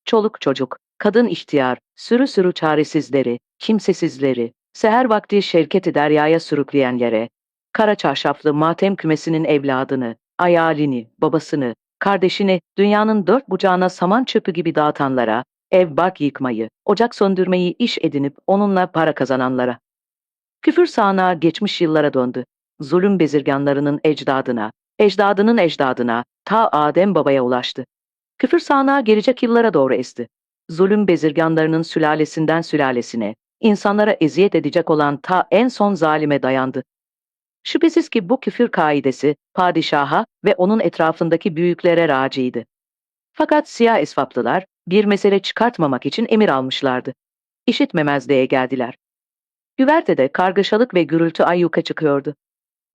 Çoluk çocuk, kadın ihtiyar, sürü sürü çaresizleri, kimsesizleri, seher vakti Şevket-i Derya'ya sürükleyenlere, kara çarşaflı matem kümesinin evladını, ayalini, babasını, kardeşini dünyanın dört bucağına saman çöpü gibi dağıtanlara, ev bark yıkmayı, ocak söndürmeyi iş edinip onunla para kazananlara. Küfür sağanağı geçmiş yıllara döndü. Zulüm bezirganlarının ecdadına, ecdadının ecdadına, ta Adem babaya ulaştı. Küfür sağanağı gelecek yıllara doğru esti. Zulüm bezirganlarının sülalesinden sülalesine, insanlara eziyet edecek olan ta en son zalime dayandı. Şüphesiz ki bu küfür kaidesi, padişaha ve onun etrafındaki büyüklere raciydi. Fakat siyah esvaplılar, bir mesele çıkartmamak için emir almışlardı. İşitmemezliğe geldiler. Güvertede kargaşalık ve gürültü ayyuka çıkıyordu.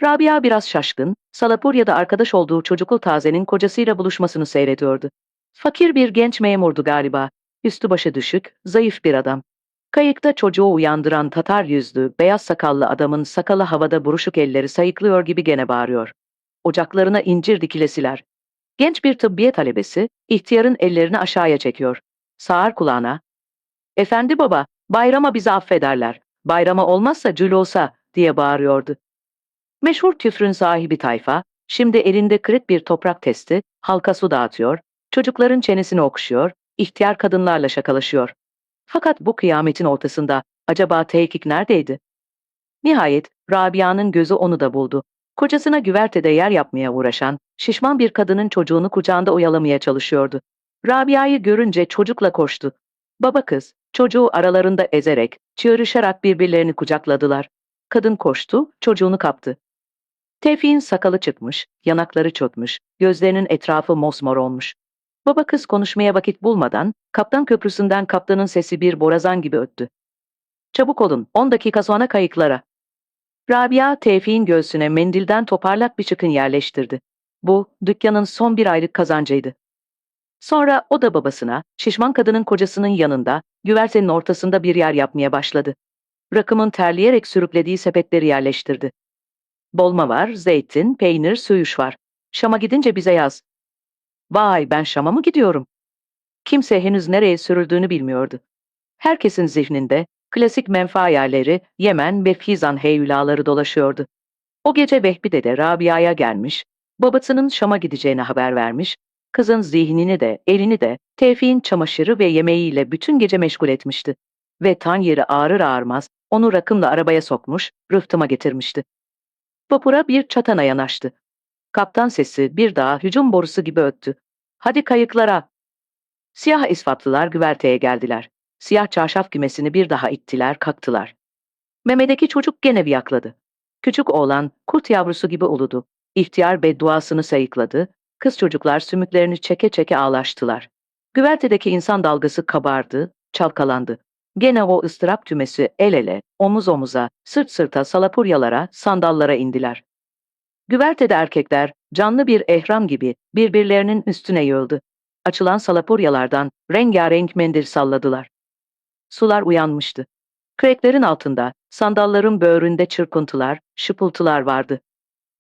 Rabia biraz şaşkın, Salapurya'da arkadaş olduğu çocuklu tazenin kocasıyla buluşmasını seyrediyordu. Fakir bir genç memurdu galiba. Üstü başı düşük, zayıf bir adam. Kayıkta çocuğu uyandıran Tatar yüzlü, beyaz sakallı adamın sakalı havada buruşuk elleri sayıklıyor gibi gene bağırıyor. Ocaklarına incir dikilesiler. Genç bir tıbbiye talebesi, ihtiyarın ellerini aşağıya çekiyor. Sağır kulağına, "Efendi baba, bayrama bizi affederler. Bayrama olmazsa cülosa," diye bağırıyordu. Meşhur küfrün sahibi tayfa, şimdi elinde kırık bir toprak testi, halka su dağıtıyor, çocukların çenesini okşuyor, ihtiyar kadınlarla şakalaşıyor. Fakat bu kıyametin ortasında acaba tehdit neredeydi? Nihayet Rabia'nın gözü onu da buldu. Kocasına güvertede yer yapmaya uğraşan, şişman bir kadının çocuğunu kucağında oyalamaya çalışıyordu. Rabia'yı görünce çocukla koştu. Baba kız, çocuğu aralarında ezerek, çığırışarak birbirlerini kucakladılar. Kadın koştu, çocuğunu kaptı. Tevfik'in sakalı çıkmış, yanakları çökmüş, gözlerinin etrafı mosmor olmuş. Baba kız konuşmaya vakit bulmadan, kaptan köprüsünden kaptanın sesi bir borazan gibi öttü. "Çabuk olun, 10 dakika sonra kayıklara." Rabia, Tevfik'in göğsüne mendilden toparlak bir çıkın yerleştirdi. Bu, dükkanın son bir aylık kazancıydı. Sonra o da babasına, şişman kadının kocasının yanında, güvertenin ortasında bir yer yapmaya başladı. Rakımın terleyerek sürüklediği sepetleri yerleştirdi. "Bolma var, zeytin, peynir, söğüş var. Şam'a gidince bize yaz." Vay, ben Şam'a mı gidiyorum? Kimse henüz nereye sürüldüğünü bilmiyordu. Herkesin zihninde klasik menfa yerleri, Yemen ve Fizan heyulaları dolaşıyordu. O gece Vehbi dede Rabia'ya gelmiş, babasının Şam'a gideceğini haber vermiş, kızın zihnini de elini de Tevfik'in çamaşırı ve yemeğiyle bütün gece meşgul etmişti. Ve tan yeri ağrır ağrmaz onu rakımla arabaya sokmuş, rıhtıma getirmişti. Vapura bir çatana yanaştı. Kaptan sesi bir daha hücum borusu gibi öttü. "Hadi kayıklara!" Siyah isfatlılar güverteye geldiler. Siyah çarşaf kümesini bir daha ittiler, kalktılar. Memedeki çocuk gene viyakladı. Küçük oğlan kurt yavrusu gibi uludu. İhtiyar bedduasını sayıkladı. Kız çocuklar sümüklerini çeke çeke ağlaştılar. Güvertedeki insan dalgası kabardı, çalkalandı. Gene o ıstırap tümesi el ele, omuz omuza, sırt sırta salapuryalara, sandallara indiler. Güvertede erkekler canlı bir ehram gibi birbirlerinin üstüne yığıldı. Açılan salapuryalardan rengarenk mendil salladılar. Sular uyanmıştı. Küreklerin altında, sandalların böğründe çırpıntılar, şıpıltılar vardı.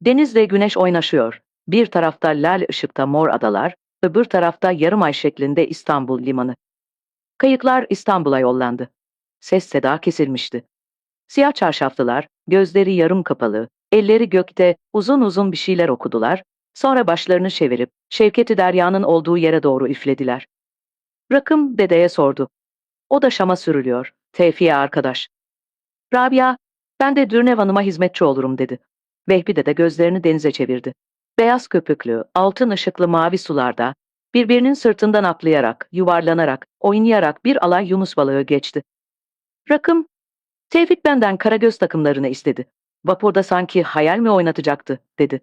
Denizle güneş oynaşıyor. Bir tarafta lal ışıkta mor adalar, öbür tarafta yarım ay şeklinde İstanbul limanı. Kayıklar İstanbul'a yollandı. Ses seda kesilmişti. Siyah çarşaflılar, gözleri yarım kapalı, elleri gökte uzun uzun bir şeyler okudular, sonra başlarını çevirip Şevket-i Derya'nın olduğu yere doğru üflediler. Rakım dedeye sordu. O da Şam'a sürülüyor, Tevfik'e arkadaş. Rabia, "Ben de Dürnev Hanım'a hizmetçi olurum," dedi. Vehbi dede gözlerini denize çevirdi. Beyaz köpüklü, altın ışıklı mavi sularda, birbirinin sırtından atlayarak, yuvarlanarak, oynayarak bir alay yunus balığı geçti. Rakım, "Tevfik benden karagöz takımlarını istedi. Vapurda sanki hayal mi oynatacaktı," dedi.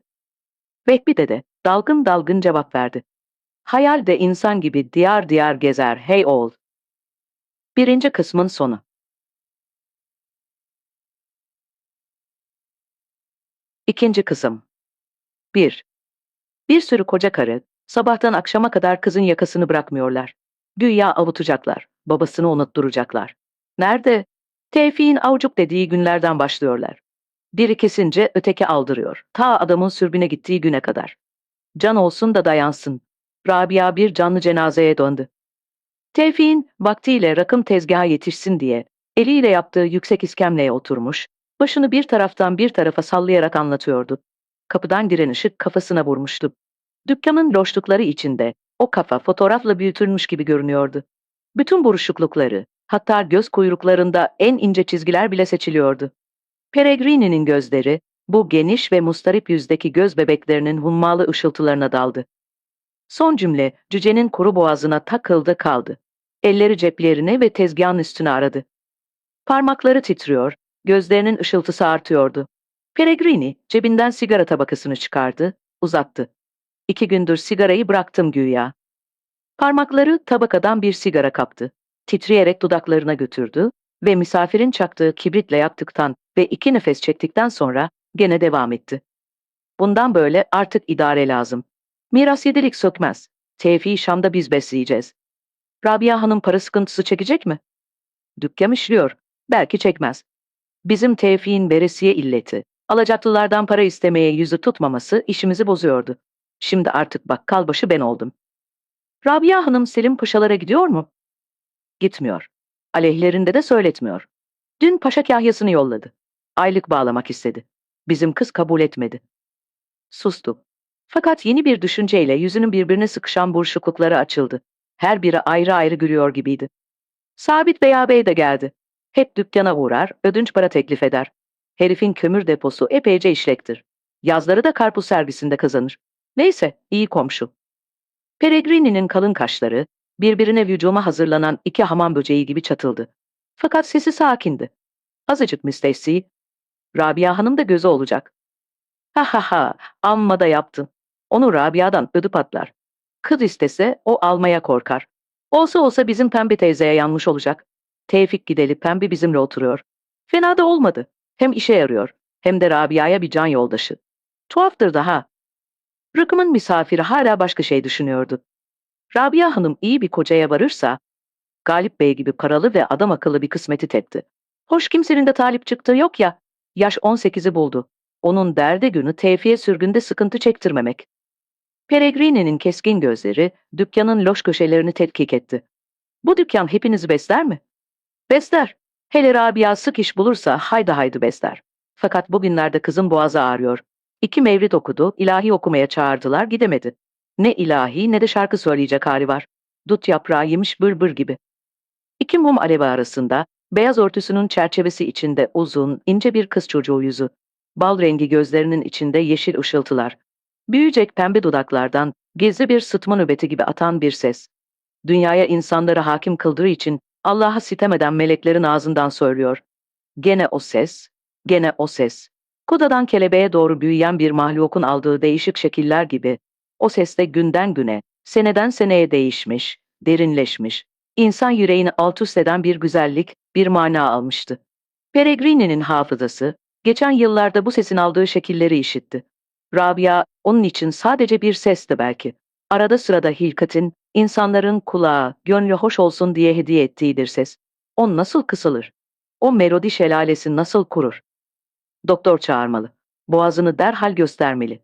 Vehbi dede dalgın dalgın cevap verdi. "Hayal de insan gibi diyar diyar gezer hey oğul." Birinci kısmın sonu. İkinci kısım. 1. Bir sürü koca karı, sabahtan akşama kadar kızın yakasını bırakmıyorlar. Güya avutacaklar, babasını unutturacaklar. Nerede? Tevfik'in avucuk dediği günlerden başlıyorlar. Biri kesince öteki aldırıyor. Ta adamın sürgüne gittiği güne kadar. Can olsun da dayansın. Rabia bir canlı cenazeye döndü. Tevfik'in vaktiyle rakım tezgaha yetişsin diye eliyle yaptığı yüksek iskemleye oturmuş, başını bir taraftan bir tarafa sallayarak anlatıyordu. Kapıdan giren ışık kafasına vurmuştu. Dükkanın loşlukları içinde o kafa fotoğrafla büyütülmüş gibi görünüyordu. Bütün buruşuklukları, hatta göz kuyruklarında en ince çizgiler bile seçiliyordu. Peregrini'nin gözleri, bu geniş ve mustarip yüzdeki göz bebeklerinin hummalı ışıltılarına daldı. Son cümle cücenin kuru boğazına takıldı kaldı. Elleri ceplerine ve tezgahın üstüne aradı. Parmakları titriyor, gözlerinin ışıltısı artıyordu. Peregrini cebinden sigara tabakasını çıkardı, uzattı. 2 gündür sigarayı bıraktım güya. Parmakları tabakadan bir sigara kaptı. Titreyerek dudaklarına götürdü ve misafirin çaktığı kibritle yaktıktan ve 2 nefes çektikten sonra gene devam etti. Bundan böyle artık idare lazım. Miras yedilik sökmez. Tevfik'i Şam'da biz besleyeceğiz. Rabia Hanım para sıkıntısı çekecek mi? Dükkan işliyor. Belki çekmez. Bizim Tevfik'in veresiye illeti, alacaklılardan para istemeye yüzü tutmaması işimizi bozuyordu. Şimdi artık bakkalbaşı ben oldum. Rabia Hanım Selim Paşalara gidiyor mu? Gitmiyor. Aleyhlerinde de söyletmiyor. Dün paşa kahyasını yolladı. Aylık bağlamak istedi. Bizim kız kabul etmedi. Sustu. Fakat yeni bir düşünceyle yüzünün birbirine sıkışan buruşuklukları açıldı. Her biri ayrı ayrı gülüyor gibiydi. Sabit Bey ağabey de geldi. Hep dükkana uğrar, ödünç para teklif eder. Herifin kömür deposu epeyce işlektir. Yazları da karpuz servisinde kazanır. Neyse, iyi komşu. Peregrini'nin kalın kaşları, birbirine hücuma hazırlanan 2 hamam böceği gibi çatıldı. Fakat sesi sakindi. Azıcık müstehsi. Rabia Hanım da gözü olacak. Ha ha ha, amma da yaptın. Onu Rabia'dan ödü patlar. Kız istese o almaya korkar. Olsa olsa bizim Pembe teyzeye yanmış olacak. Tevfik gideli Pembe bizimle oturuyor. Fena da olmadı. Hem işe yarıyor, hem de Rabia'ya bir can yoldaşı. Tuhaftır daha. Rıkım'ın misafiri hala başka şey düşünüyordu. Rabia Hanım iyi bir kocaya varırsa, Galip Bey gibi paralı ve adam akıllı bir kısmeti tepti. Hoş kimsenin de talip çıktığı yok ya, yaş 18'i buldu. Onun derdi günü Tevfik'e sürgünde sıkıntı çektirmemek. Peregrini'nin keskin gözleri dükkanın loş köşelerini tetkik etti. Bu dükkan hepinizi besler mi? Besler. Hele Rabia sık iş bulursa haydi haydi besler. Fakat bugünlerde kızın boğazı ağrıyor. 2 mevlid okudu, ilahi okumaya çağırdılar, gidemedi. Ne ilahi ne de şarkı söyleyecek hali var. Dut yaprağı yemiş bırbır gibi. 2 mum alevi arasında, beyaz örtüsünün çerçevesi içinde uzun, ince bir kız çocuğu yüzü. Bal rengi gözlerinin içinde yeşil ışıltılar. Büyüyecek pembe dudaklardan gizli bir sıtma nöbeti gibi atan bir ses. Dünyaya insanları hakim kıldığı için Allah'a sitem eden meleklerin ağzından söylüyor. Gene o ses, gene o ses. Kudadan kelebeğe doğru büyüyen bir mahlukun aldığı değişik şekiller gibi, o ses de günden güne, seneden seneye değişmiş, derinleşmiş, insan yüreğini alt üst eden bir güzellik, bir mana almıştı. Peregrini'nin hafızası, geçen yıllarda bu sesin aldığı şekilleri işitti. Rabia, onun için sadece bir sesti belki. Arada sırada hilkatin, insanların kulağı, gönlü hoş olsun diye hediye ettiğidir ses. O nasıl kısılır? O melodi şelalesi nasıl kurur? Doktor çağırmalı. Boğazını derhal göstermeli.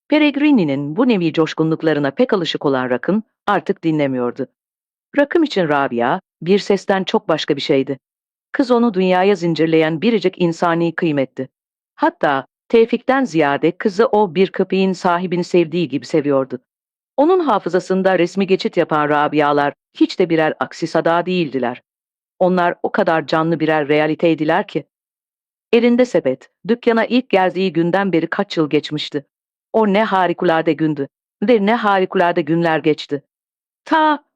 Peregrini'nin bu nevi coşkunluklarına pek alışık olan Rakın artık dinlemiyordu. Rakım için Rabia, bir sesten çok başka bir şeydi. Kız onu dünyaya zincirleyen biricik insani kıymetti. Hatta Tevfik'ten ziyade kızı o bir köpeğin sahibini sevdiği gibi seviyordu. Onun hafızasında resmi geçit yapan Rabialar hiç de birer aksi sada değildiler. Onlar o kadar canlı birer realiteydiler ki. Elinde sepet, dükkana ilk geldiği günden beri kaç yıl geçmişti. O ne harikulade gündü ve ne harikulade günler geçti.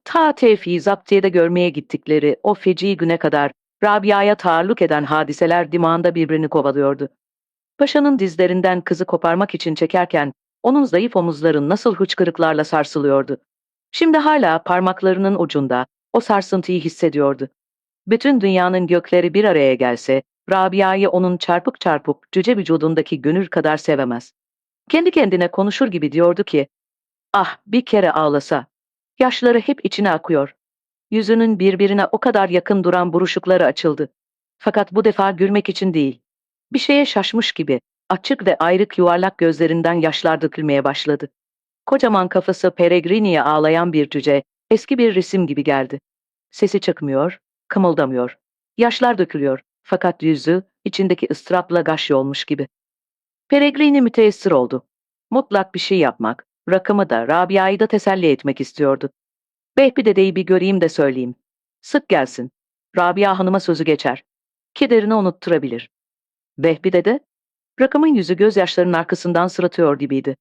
Ta Tevfik'i zaptiyede görmeye gittikleri o feci güne kadar Rabia'ya taalluk eden hadiseler dimağında birbirini kovalıyordu. Paşanın dizlerinden kızı koparmak için çekerken onun zayıf omuzları nasıl hıçkırıklarla sarsılıyordu. Şimdi hala parmaklarının ucunda o sarsıntıyı hissediyordu. Bütün dünyanın gökleri bir araya gelse, Rabia'yı onun çarpık çarpık cüce vücudundaki gönül kadar sevemez. Kendi kendine konuşur gibi diyordu ki, ah bir kere ağlasa. Yaşları hep içine akıyor. Yüzünün birbirine o kadar yakın duran buruşukları açıldı. Fakat bu defa gülmek için değil. Bir şeye şaşmış gibi açık ve ayrık yuvarlak gözlerinden yaşlar dökülmeye başladı. Kocaman kafası Peregrini'ye ağlayan bir cüce, eski bir resim gibi geldi. Sesi çıkmıyor, kımıldamıyor. Yaşlar dökülüyor fakat yüzü içindeki ıstırapla gaş olmuş gibi. Peregrini müteessir oldu. Mutlak bir şey yapmak, Rakım'ı da Rabia'yı da teselli etmek istiyordu. Vehbi dedeyi bir göreyim de söyleyeyim. Sık gelsin. Rabia Hanım'a sözü geçer. Kederini unutturabilir. Vehbi dede, Rakım'ın yüzü gözyaşlarının arkasından sırıtıyor gibiydi.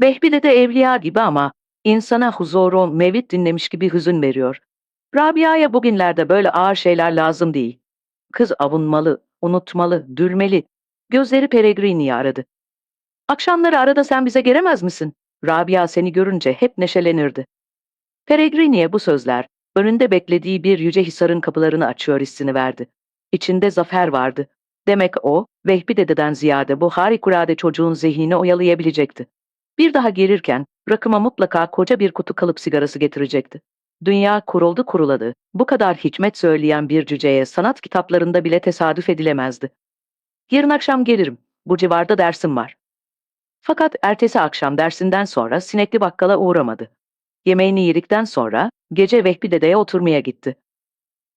Vehbi dede evliya gibi ama insana huzuru, mevlid dinlemiş gibi hüzün veriyor. Rabia'ya bugünlerde böyle ağır şeyler lazım değil. Kız avunmalı, unutmalı, dülmeli. Gözleri Peregrini'yi aradı. Akşamları arada sen bize gelemez misin? Rabia seni görünce hep neşelenirdi. Peregrini'ye bu sözler, önünde beklediği bir yüce hisarın kapılarını açıyor hissini verdi. İçinde zafer vardı. Demek o, Vehbi dededen ziyade bu harikulade çocuğun zihnini oyalayabilecekti. Bir daha gelirken, Rakım'a mutlaka koca bir kutu kalıp sigarası getirecekti. Dünya kuruldu kuruladı, bu kadar hikmet söyleyen bir cüceye sanat kitaplarında bile tesadüf edilemezdi. Yarın akşam gelirim, bu civarda dersim var. Fakat ertesi akşam dersinden sonra sinekli bakkala uğramadı. Yemeğini yedikten sonra gece Vehbi dedeye oturmaya gitti.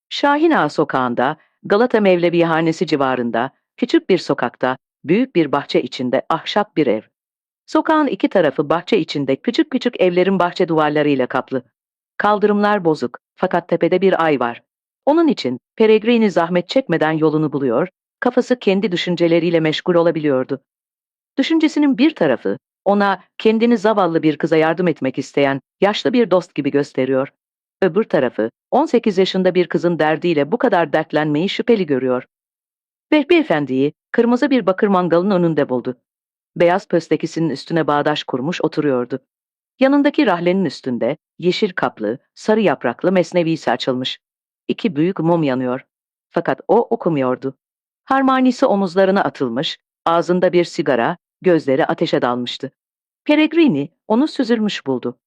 Şahin Ağa sokağında, Galata Mevlevihanesi civarında, küçük bir sokakta, büyük bir bahçe içinde ahşap bir ev. Sokağın iki tarafı bahçe içinde küçük küçük evlerin bahçe duvarlarıyla kaplı. Kaldırımlar bozuk fakat tepede bir ay var. Onun için Peregrini zahmet çekmeden yolunu buluyor, kafası kendi düşünceleriyle meşgul olabiliyordu. Düşüncesinin bir tarafı, ona kendini zavallı bir kıza yardım etmek isteyen yaşlı bir dost gibi gösteriyor. Öbür tarafı, 18 yaşında bir kızın derdiyle bu kadar dertlenmeyi şüpheli görüyor. Vehbi Efendi'yi kırmızı bir bakır mangalın önünde buldu. Beyaz pöstekisinin üstüne bağdaş kurmuş oturuyordu. Yanındaki rahlenin üstünde yeşil kaplı, sarı yapraklı mesnevisi açılmış. İki büyük mum yanıyor. Fakat o okumuyordu. Harmanisi omuzlarına atılmış, ağzında bir sigara, gözleri ateşe dalmıştı. Peregrini onu süzülmüş buldu.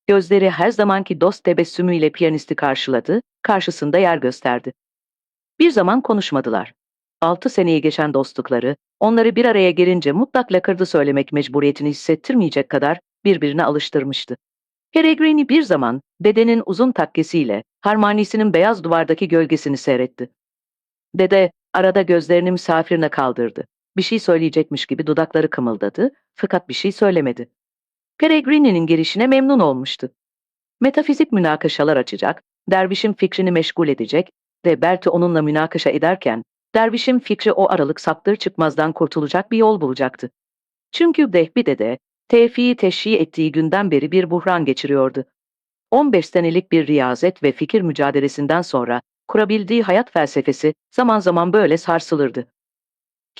Gözleri her zamanki dost tebessümüyle piyanisti karşıladı, karşısında yer gösterdi. Bir zaman konuşmadılar. 6 seneyi geçen dostlukları, onları bir araya gelince mutlak lakırdı söylemek mecburiyetini hissettirmeyecek kadar birbirine alıştırmıştı. Peregrini bir zaman dedenin uzun takkesiyle harmanisinin beyaz duvardaki gölgesini seyretti. Dede arada gözlerini misafirine kaldırdı. Bir şey söyleyecekmiş gibi dudakları kımıldadı fakat bir şey söylemedi. Peregrini'nin gelişine memnun olmuştu. Metafizik münakaşalar açacak, dervişin fikrini meşgul edecek ve Berti onunla münakaşa ederken dervişin fikri o aralık saptır çıkmazdan kurtulacak bir yol bulacaktı. Çünkü Vehbi dede Tevfik'i teşhi ettiği günden beri bir buhran geçiriyordu. 15 senelik bir riyazet ve fikir mücadelesinden sonra kurabildiği hayat felsefesi zaman zaman böyle sarsılırdı.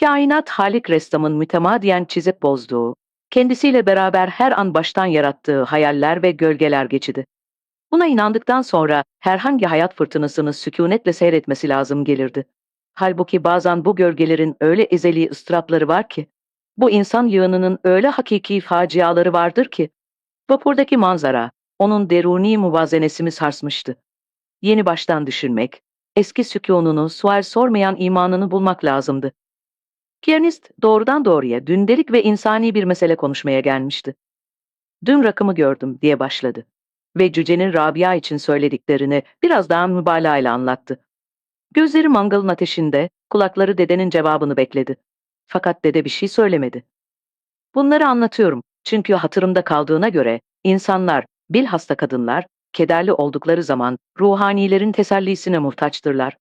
Kainat Halik ressamın mütemadiyen çizip bozduğu, kendisiyle beraber her an baştan yarattığı hayaller ve gölgeler geçidi. Buna inandıktan sonra herhangi hayat fırtınasını sükunetle seyretmesi lazım gelirdi. Halbuki bazen bu gölgelerin öyle ezeli ıstırapları var ki, bu insan yığınının öyle hakiki faciaları vardır ki, vapurdaki manzara, onun deruni muvazenesini sarsmıştı. Yeni baştan düşünmek, eski sükununu, sual sormayan imanını bulmak lazımdı. Piyanist doğrudan doğruya gündelik ve insani bir mesele konuşmaya gelmişti. Dün Rakım'ı gördüm diye başladı. Ve cücenin Rabia için söylediklerini biraz daha mübalağayla anlattı. Gözleri mangalın ateşinde, kulakları dedenin cevabını bekledi. Fakat dede bir şey söylemedi. Bunları anlatıyorum çünkü hatırımda kaldığına göre insanlar, bilhassa kadınlar, kederli oldukları zaman ruhanilerin tesellisine muhtaçtırlar.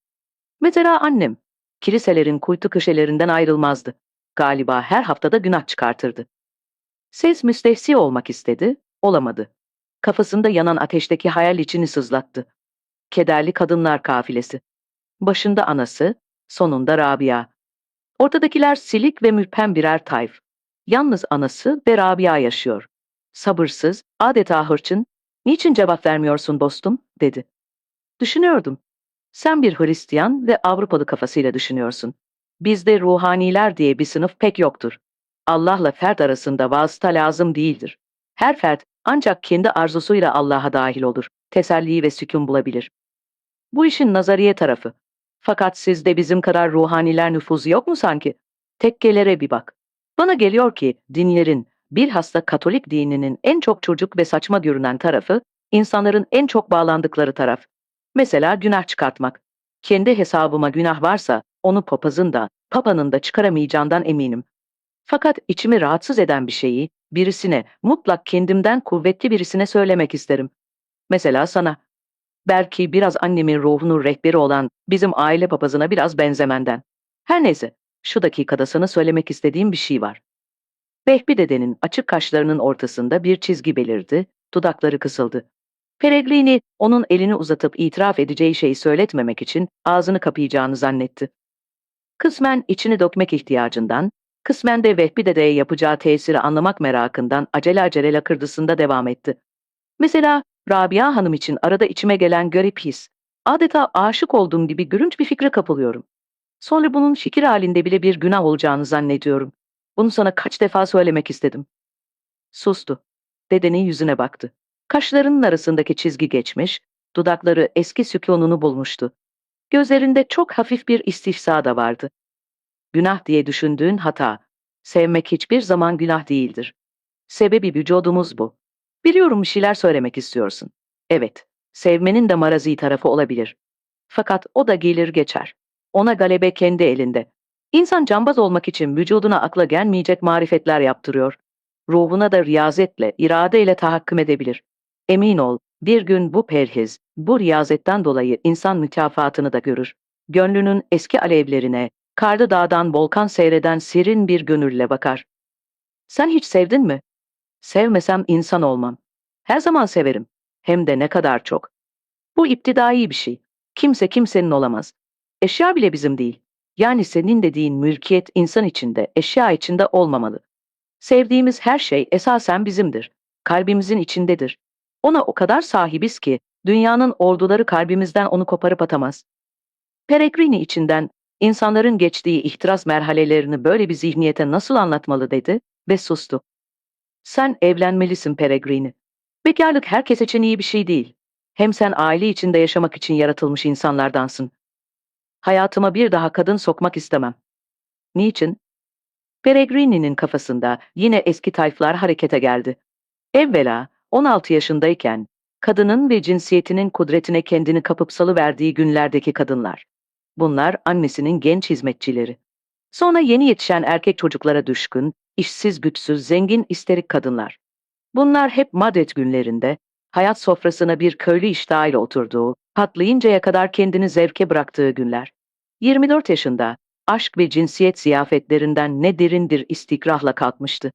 Mesela annem, kiliselerin kuytu köşelerinden ayrılmazdı. Galiba her haftada günah çıkartırdı. Ses müstehsi olmak istedi, olamadı. Kafasında yanan ateşteki hayal içini sızlattı. Kederli kadınlar kafilesi. Başında anası, sonunda Rabia. Ortadakiler silik ve mürpem birer tayf. Yalnız anası ve Rabia yaşıyor. Sabırsız, adeta hırçın, "Niçin cevap vermiyorsun dostum?" dedi. "Düşünüyordum. Sen bir Hristiyan ve Avrupalı kafasıyla düşünüyorsun. Bizde ruhaniler diye bir sınıf pek yoktur. Allah'la fert arasında vasıta lazım değildir. Her fert ancak kendi arzusuyla Allah'a dahil olur, teselli ve sükun bulabilir. Bu işin nazariye tarafı. Fakat sizde bizim kadar ruhaniler nüfuzu yok mu sanki? Tekkelere bir bak. Bana geliyor ki dinlerin, bilhassa Katolik dininin en çok çocuk ve saçma görünen tarafı, insanların en çok bağlandıkları taraf. Mesela günah çıkartmak. Kendi hesabıma günah varsa, onu papazın da, papanın da çıkaramayacağından eminim. Fakat içimi rahatsız eden bir şeyi, birisine, mutlak kendimden kuvvetli birisine söylemek isterim. Mesela sana. Belki biraz annemin ruhunun rehberi olan bizim aile papazına biraz benzemenden. Her neyse, şu dakikada sana söylemek istediğim bir şey var. Vehbi dedenin açık kaşlarının ortasında bir çizgi belirdi, dudakları kısıldı. Peregrini onun elini uzatıp itiraf edeceği şeyi söyletmemek için ağzını kapayacağını zannetti. Kısmen içini dökmek ihtiyacından, kısmen de Vehbi dedeye yapacağı tesiri anlamak merakından acele lakırdısında devam etti. Mesela Rabia Hanım için arada içime gelen garip his. Adeta aşık olduğum gibi gülünç bir fikre kapılıyorum. Sonra bunun fikir halinde bile bir günah olacağını zannediyorum. Bunu sana kaç defa söylemek istedim. Sustu. Dedenin yüzüne baktı. Kaşlarının arasındaki çizgi geçmiş, dudakları eski sükûnunu bulmuştu. Gözlerinde çok hafif bir istihza da vardı. Günah diye düşündüğün hata. Sevmek hiçbir zaman günah değildir. Sebebi vücudumuz bu. Biliyorum bir şeyler söylemek istiyorsun. Evet, sevmenin de marazi tarafı olabilir. Fakat o da gelir geçer. Ona galebe kendi elinde. İnsan cambaz olmak için vücuduna akla gelmeyecek marifetler yaptırıyor. Ruhuna da riyazetle, iradeyle tahakküm edebilir. Emin ol, bir gün bu perhiz, bu riyazetten dolayı insan mükafatını da görür. Gönlünün eski alevlerine, karlı dağdan volkan seyreden serin bir gönülle bakar. Sen hiç sevdin mi? Sevmesem insan olmam. Her zaman severim. Hem de ne kadar çok. Bu iptidai bir şey. Kimse kimsenin olamaz. Eşya bile bizim değil. Yani senin dediğin mülkiyet insan içinde, eşya içinde olmamalı. Sevdiğimiz her şey esasen bizimdir. Kalbimizin içindedir. Ona o kadar sahibiz ki, dünyanın orduları kalbimizden onu koparıp atamaz. Peregrini içinden, insanların geçtiği ihtiras merhalelerini böyle bir zihniyete nasıl anlatmalı dedi ve sustu. Sen evlenmelisin Peregrini. Bekarlık herkes için iyi bir şey değil. Hem sen aile içinde yaşamak için yaratılmış insanlardansın. Hayatıma bir daha kadın sokmak istemem. Niçin? Peregrini'nin kafasında yine eski tayflar harekete geldi. Evvela 16 yaşındayken kadının ve cinsiyetinin kudretine kendini kapıp salıverdiği günlerdeki kadınlar. Bunlar annesinin genç hizmetçileri. Sonra yeni yetişen erkek çocuklara düşkün, işsiz güçsüz, zengin isterik kadınlar. Bunlar hep Madrid günlerinde, hayat sofrasına bir köylü iştahıyla oturduğu, patlayıncaya kadar kendini zevke bıraktığı günler. 24 yaşında, aşk ve cinsiyet ziyafetlerinden ne derindir istikrahla kalkmıştı.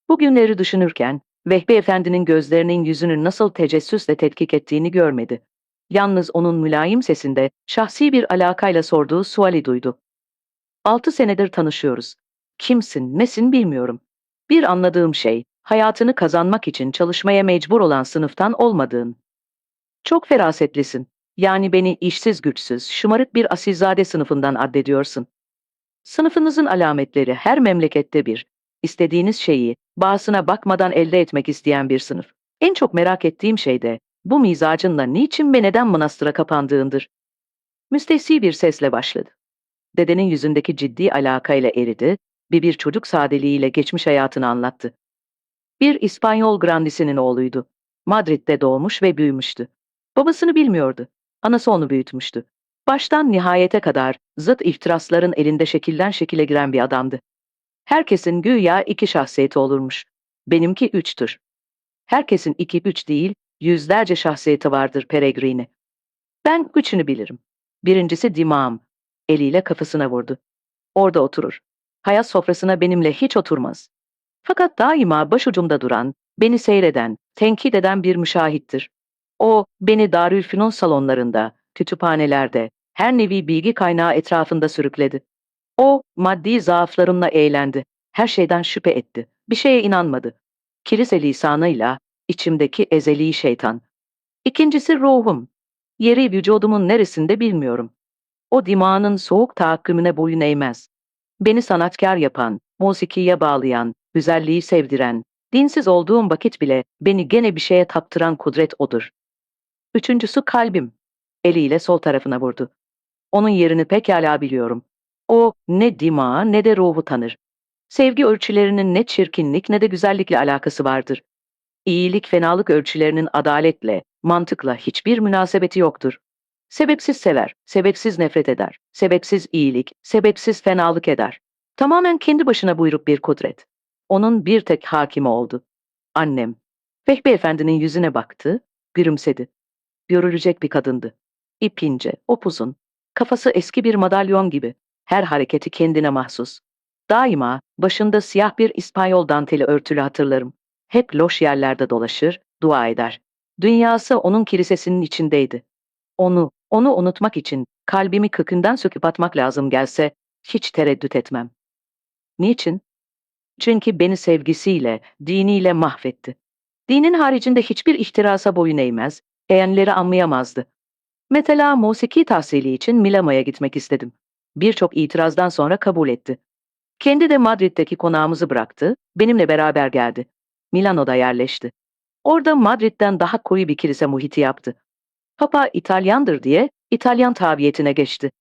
Bu günleri düşünürken, Vehbi Efendi'nin gözlerinin yüzünü nasıl tecessüsle tetkik ettiğini görmedi. Yalnız onun mülayim sesinde şahsi bir alakayla sorduğu suali duydu. 6 senedir tanışıyoruz. Kimsin, nesin bilmiyorum. Bir anladığım şey, hayatını kazanmak için çalışmaya mecbur olan sınıftan olmadığın. Çok ferasetlisin. Yani beni işsiz güçsüz, şımarık bir asilzade sınıfından addediyorsun. Sınıfınızın alametleri her memlekette bir. İstediğiniz şeyi, bağısına bakmadan elde etmek isteyen bir sınıf. En çok merak ettiğim şey de, bu mizacınla niçin ve neden manastıra kapandığındır. Müstehsi bir sesle başladı. Dedenin yüzündeki ciddi alakayla eridi, bir çocuk sadeliğiyle geçmiş hayatını anlattı. Bir İspanyol grandisinin oğluydu. Madrid'de doğmuş ve büyümüştü. Babasını bilmiyordu. Anası onu büyütmüştü. Baştan nihayete kadar zıt ihtirasların elinde şekilden şekile giren bir adamdı. Herkesin güya 2 şahsiyeti olurmuş. Benimki 3'tür. Herkesin 2-3 değil, yüzlerce şahsiyeti vardır Peregrini. Ben üçünü bilirim. Birincisi dimağım. Eliyle kafasına vurdu. Orada oturur. Hayat sofrasına benimle hiç oturmaz. Fakat daima başucumda duran, beni seyreden, tenkit eden bir müşahittir. O, beni Darülfünun salonlarında, kütüphanelerde, her nevi bilgi kaynağı etrafında sürükledi. O, maddi zaaflarımla eğlendi. Her şeyden şüphe etti. Bir şeye inanmadı. Kilise lisanıyla, içimdeki ezeli şeytan. İkincisi ruhum. Yeri vücudumun neresinde bilmiyorum. O dimağının soğuk tahakkümüne boyun eğmez. Beni sanatkar yapan, musikiye bağlayan, güzelliği sevdiren, dinsiz olduğum vakit bile beni gene bir şeye taptıran kudret odur. Üçüncüsü kalbim. Eliyle sol tarafına vurdu. Onun yerini pekala biliyorum. O ne dimağı ne de ruhu tanır. Sevgi ölçülerinin ne çirkinlik ne de güzellikle alakası vardır. İyilik fenalık ölçülerinin adaletle, mantıkla hiçbir münasebeti yoktur. Sebepsiz sever, sebepsiz nefret eder, sebepsiz iyilik, sebepsiz fenalık eder. Tamamen kendi başına buyruk bir kudret. Onun bir tek hakimi oldu. Annem. Vehbi Efendi'nin yüzüne baktı, gülümsedi. Görülecek bir kadındı. İp ince, upuzun. Kafası eski bir madalyon gibi. Her hareketi kendine mahsus. Daima başında siyah bir İspanyol danteli örtülü hatırlarım. Hep loş yerlerde dolaşır, dua eder. Dünyası onun kilisesinin içindeydi. Onu unutmak için kalbimi kökünden söküp atmak lazım gelse hiç tereddüt etmem. Niçin? Çünkü beni sevgisiyle, diniyle mahvetti. Dinin haricinde hiçbir ihtirasa boyun eğmez, eğenleri anlayamazdı. Mesela musiki tahsili için Milano'ya gitmek istedim. Birçok itirazdan sonra kabul etti. Kendi de Madrid'deki konağımızı bıraktı, benimle beraber geldi. Milano'da yerleşti. Orada Madrid'den daha koyu bir kilise muhiti yaptı. Papa İtalyandır diye İtalyan tabiyetine geçti.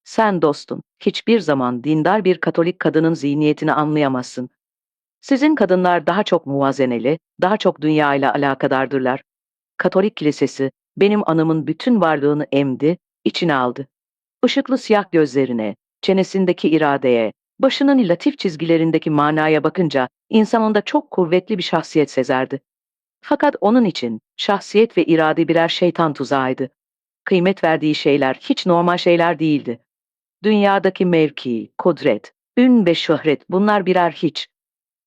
Sen dostum, hiçbir zaman dindar bir Katolik kadının zihniyetini anlayamazsın. Sizin kadınlar daha çok muvazeneli, daha çok dünya ile alakadardırlar. Katolik kilisesi benim anamın bütün varlığını emdi, içine aldı. Işıklı siyah gözlerine, çenesindeki iradeye, başının latif çizgilerindeki manaya bakınca insan onda çok kuvvetli bir şahsiyet sezerdi. Fakat onun için şahsiyet ve irade birer şeytan tuzağıydı. Kıymet verdiği şeyler hiç normal şeyler değildi. Dünyadaki mevki, kudret, ün ve şöhret bunlar birer hiç.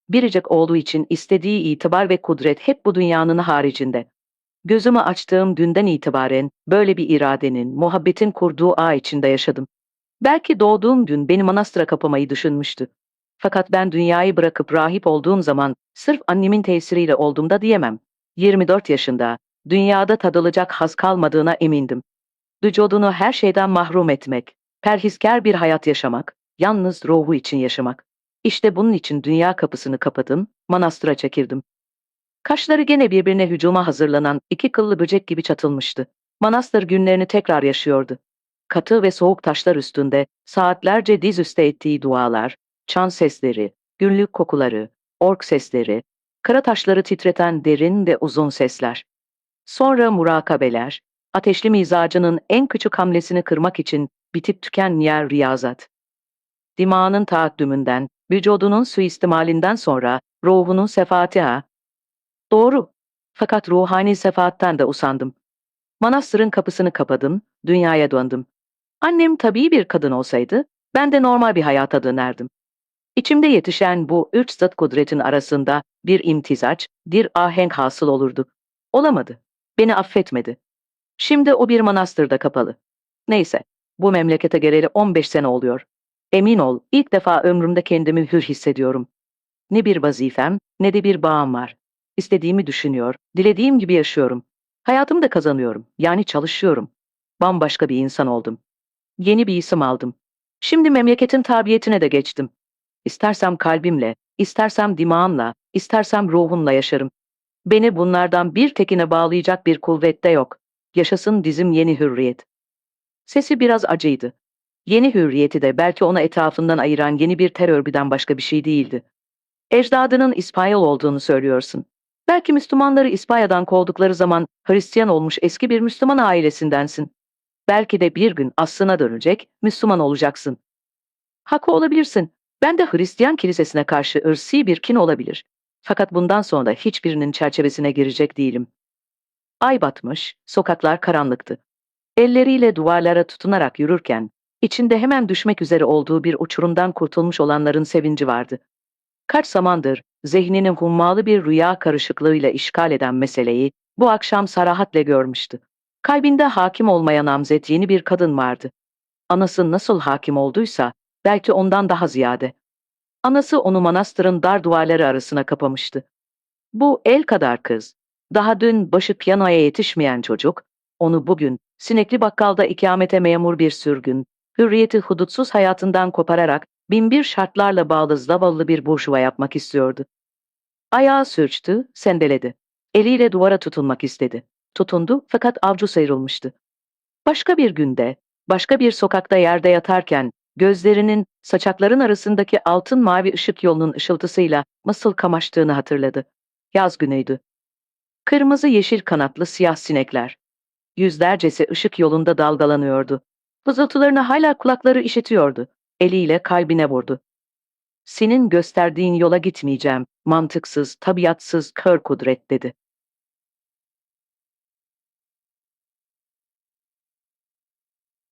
Biricik olduğu için istediği itibar ve kudret hep bu dünyanın haricinde. Gözümü açtığım günden itibaren böyle bir iradenin, muhabbetin kurduğu ağ içinde yaşadım. Belki doğduğum gün beni manastıra kapamayı düşünmüştü. Fakat ben dünyayı bırakıp rahip olduğum zaman sırf annemin tesiriyle olduğumda diyemem. 24 yaşında, dünyada tadılacak haz kalmadığına emindim. Vücudunu her şeyden mahrum etmek, perhiskar bir hayat yaşamak, yalnız ruhu için yaşamak. İşte bunun için dünya kapısını kapadım, manastıra çekildim. Kaşları gene birbirine hücuma hazırlanan iki kıllı böcek gibi çatılmıştı. Manastır günlerini tekrar yaşıyordu. Katı ve soğuk taşlar üstünde saatlerce dizüstü ettiği dualar, çan sesleri, günlük kokuları, ork sesleri, kara taşları titreten derin ve uzun sesler. Sonra murakabeler, ateşli mizacının en küçük hamlesini kırmak için bitip tükenmeyen riyazat. Dimağının taaddümünden, vücudunun suistimalinden sonra ruhunun sefaati ha. Doğru. Fakat ruhani sefaatten de usandım. Manastırın kapısını kapadım, dünyaya döndüm. Annem tabii bir kadın olsaydı, ben de normal bir hayata dönerdim. İçimde yetişen bu üç zıt kudretin arasında bir imtizaç, bir ahenk hasıl olurdu. Olamadı. Beni affetmedi. Şimdi o bir manastırda kapalı. Neyse, bu memlekete geleli 15 sene oluyor. Emin ol, ilk defa ömrümde kendimi hür hissediyorum. Ne bir vazifem, ne de bir bağım var. İstediğimi düşünüyor, dilediğim gibi yaşıyorum. Hayatımı da kazanıyorum, yani çalışıyorum. Bambaşka bir insan oldum. Yeni bir isim aldım. Şimdi memleketin tabiyetine de geçtim. İstersem kalbimle, istersem dimağımla, istersem ruhumla yaşarım. Beni bunlardan bir tekine bağlayacak bir kuvvet de yok. Yaşasın bizim yeni hürriyet. Sesi biraz acıydı. Yeni hürriyeti de belki ona etrafından ayıran yeni bir terör örgüden başka bir şey değildi. Ecdadının İspanyol olduğunu söylüyorsun. Belki Müslümanları İspanya'dan kovdukları zaman Hristiyan olmuş eski bir Müslüman ailesindensin. Belki de bir gün aslına dönecek, Müslüman olacaksın. Haklı olabilirsin. Ben de Hristiyan kilisesine karşı ırsi bir kin olabilir. Fakat bundan sonra hiçbirinin çerçevesine girecek değilim. Ay batmış, sokaklar karanlıktı. Elleriyle duvarlara tutunarak yürürken, içinde hemen düşmek üzere olduğu bir uçurumdan kurtulmuş olanların sevinci vardı. Kaç zamandır zihninin hummalı bir rüya karışıklığıyla işgal eden meseleyi bu akşam sarahatle görmüştü. Kalbinde hakim olmaya namzet yeni bir kadın vardı. Anası nasıl hakim olduysa belki ondan daha ziyade. Anası onu manastırın dar duvarları arasına kapamıştı. Bu el kadar kız, daha dün başı piyanoya yetişmeyen çocuk, onu bugün sinekli bakkalda ikamete memur bir sürgün, hürriyeti hudutsuz hayatından kopararak Binbir şartlarla bağlı zavallı bir burjuva yapmak istiyordu. Ayağı sürçtü, sendeledi. Eliyle duvara tutunmak istedi. Tutundu fakat avcu sıyrılmıştı. Başka bir günde, başka bir sokakta yerde yatarken, gözlerinin saçakların arasındaki altın mavi ışık yolunun ışıltısıyla nasıl kamaştığını hatırladı. Yaz günüydü. Kırmızı yeşil kanatlı siyah sinekler. Yüzlercesi ışık yolunda dalgalanıyordu. Fızıltılarını hala kulakları işitiyordu. Eliyle kalbine vurdu. Senin gösterdiğin yola gitmeyeceğim. Mantıksız, tabiatsız, kör kudret dedi.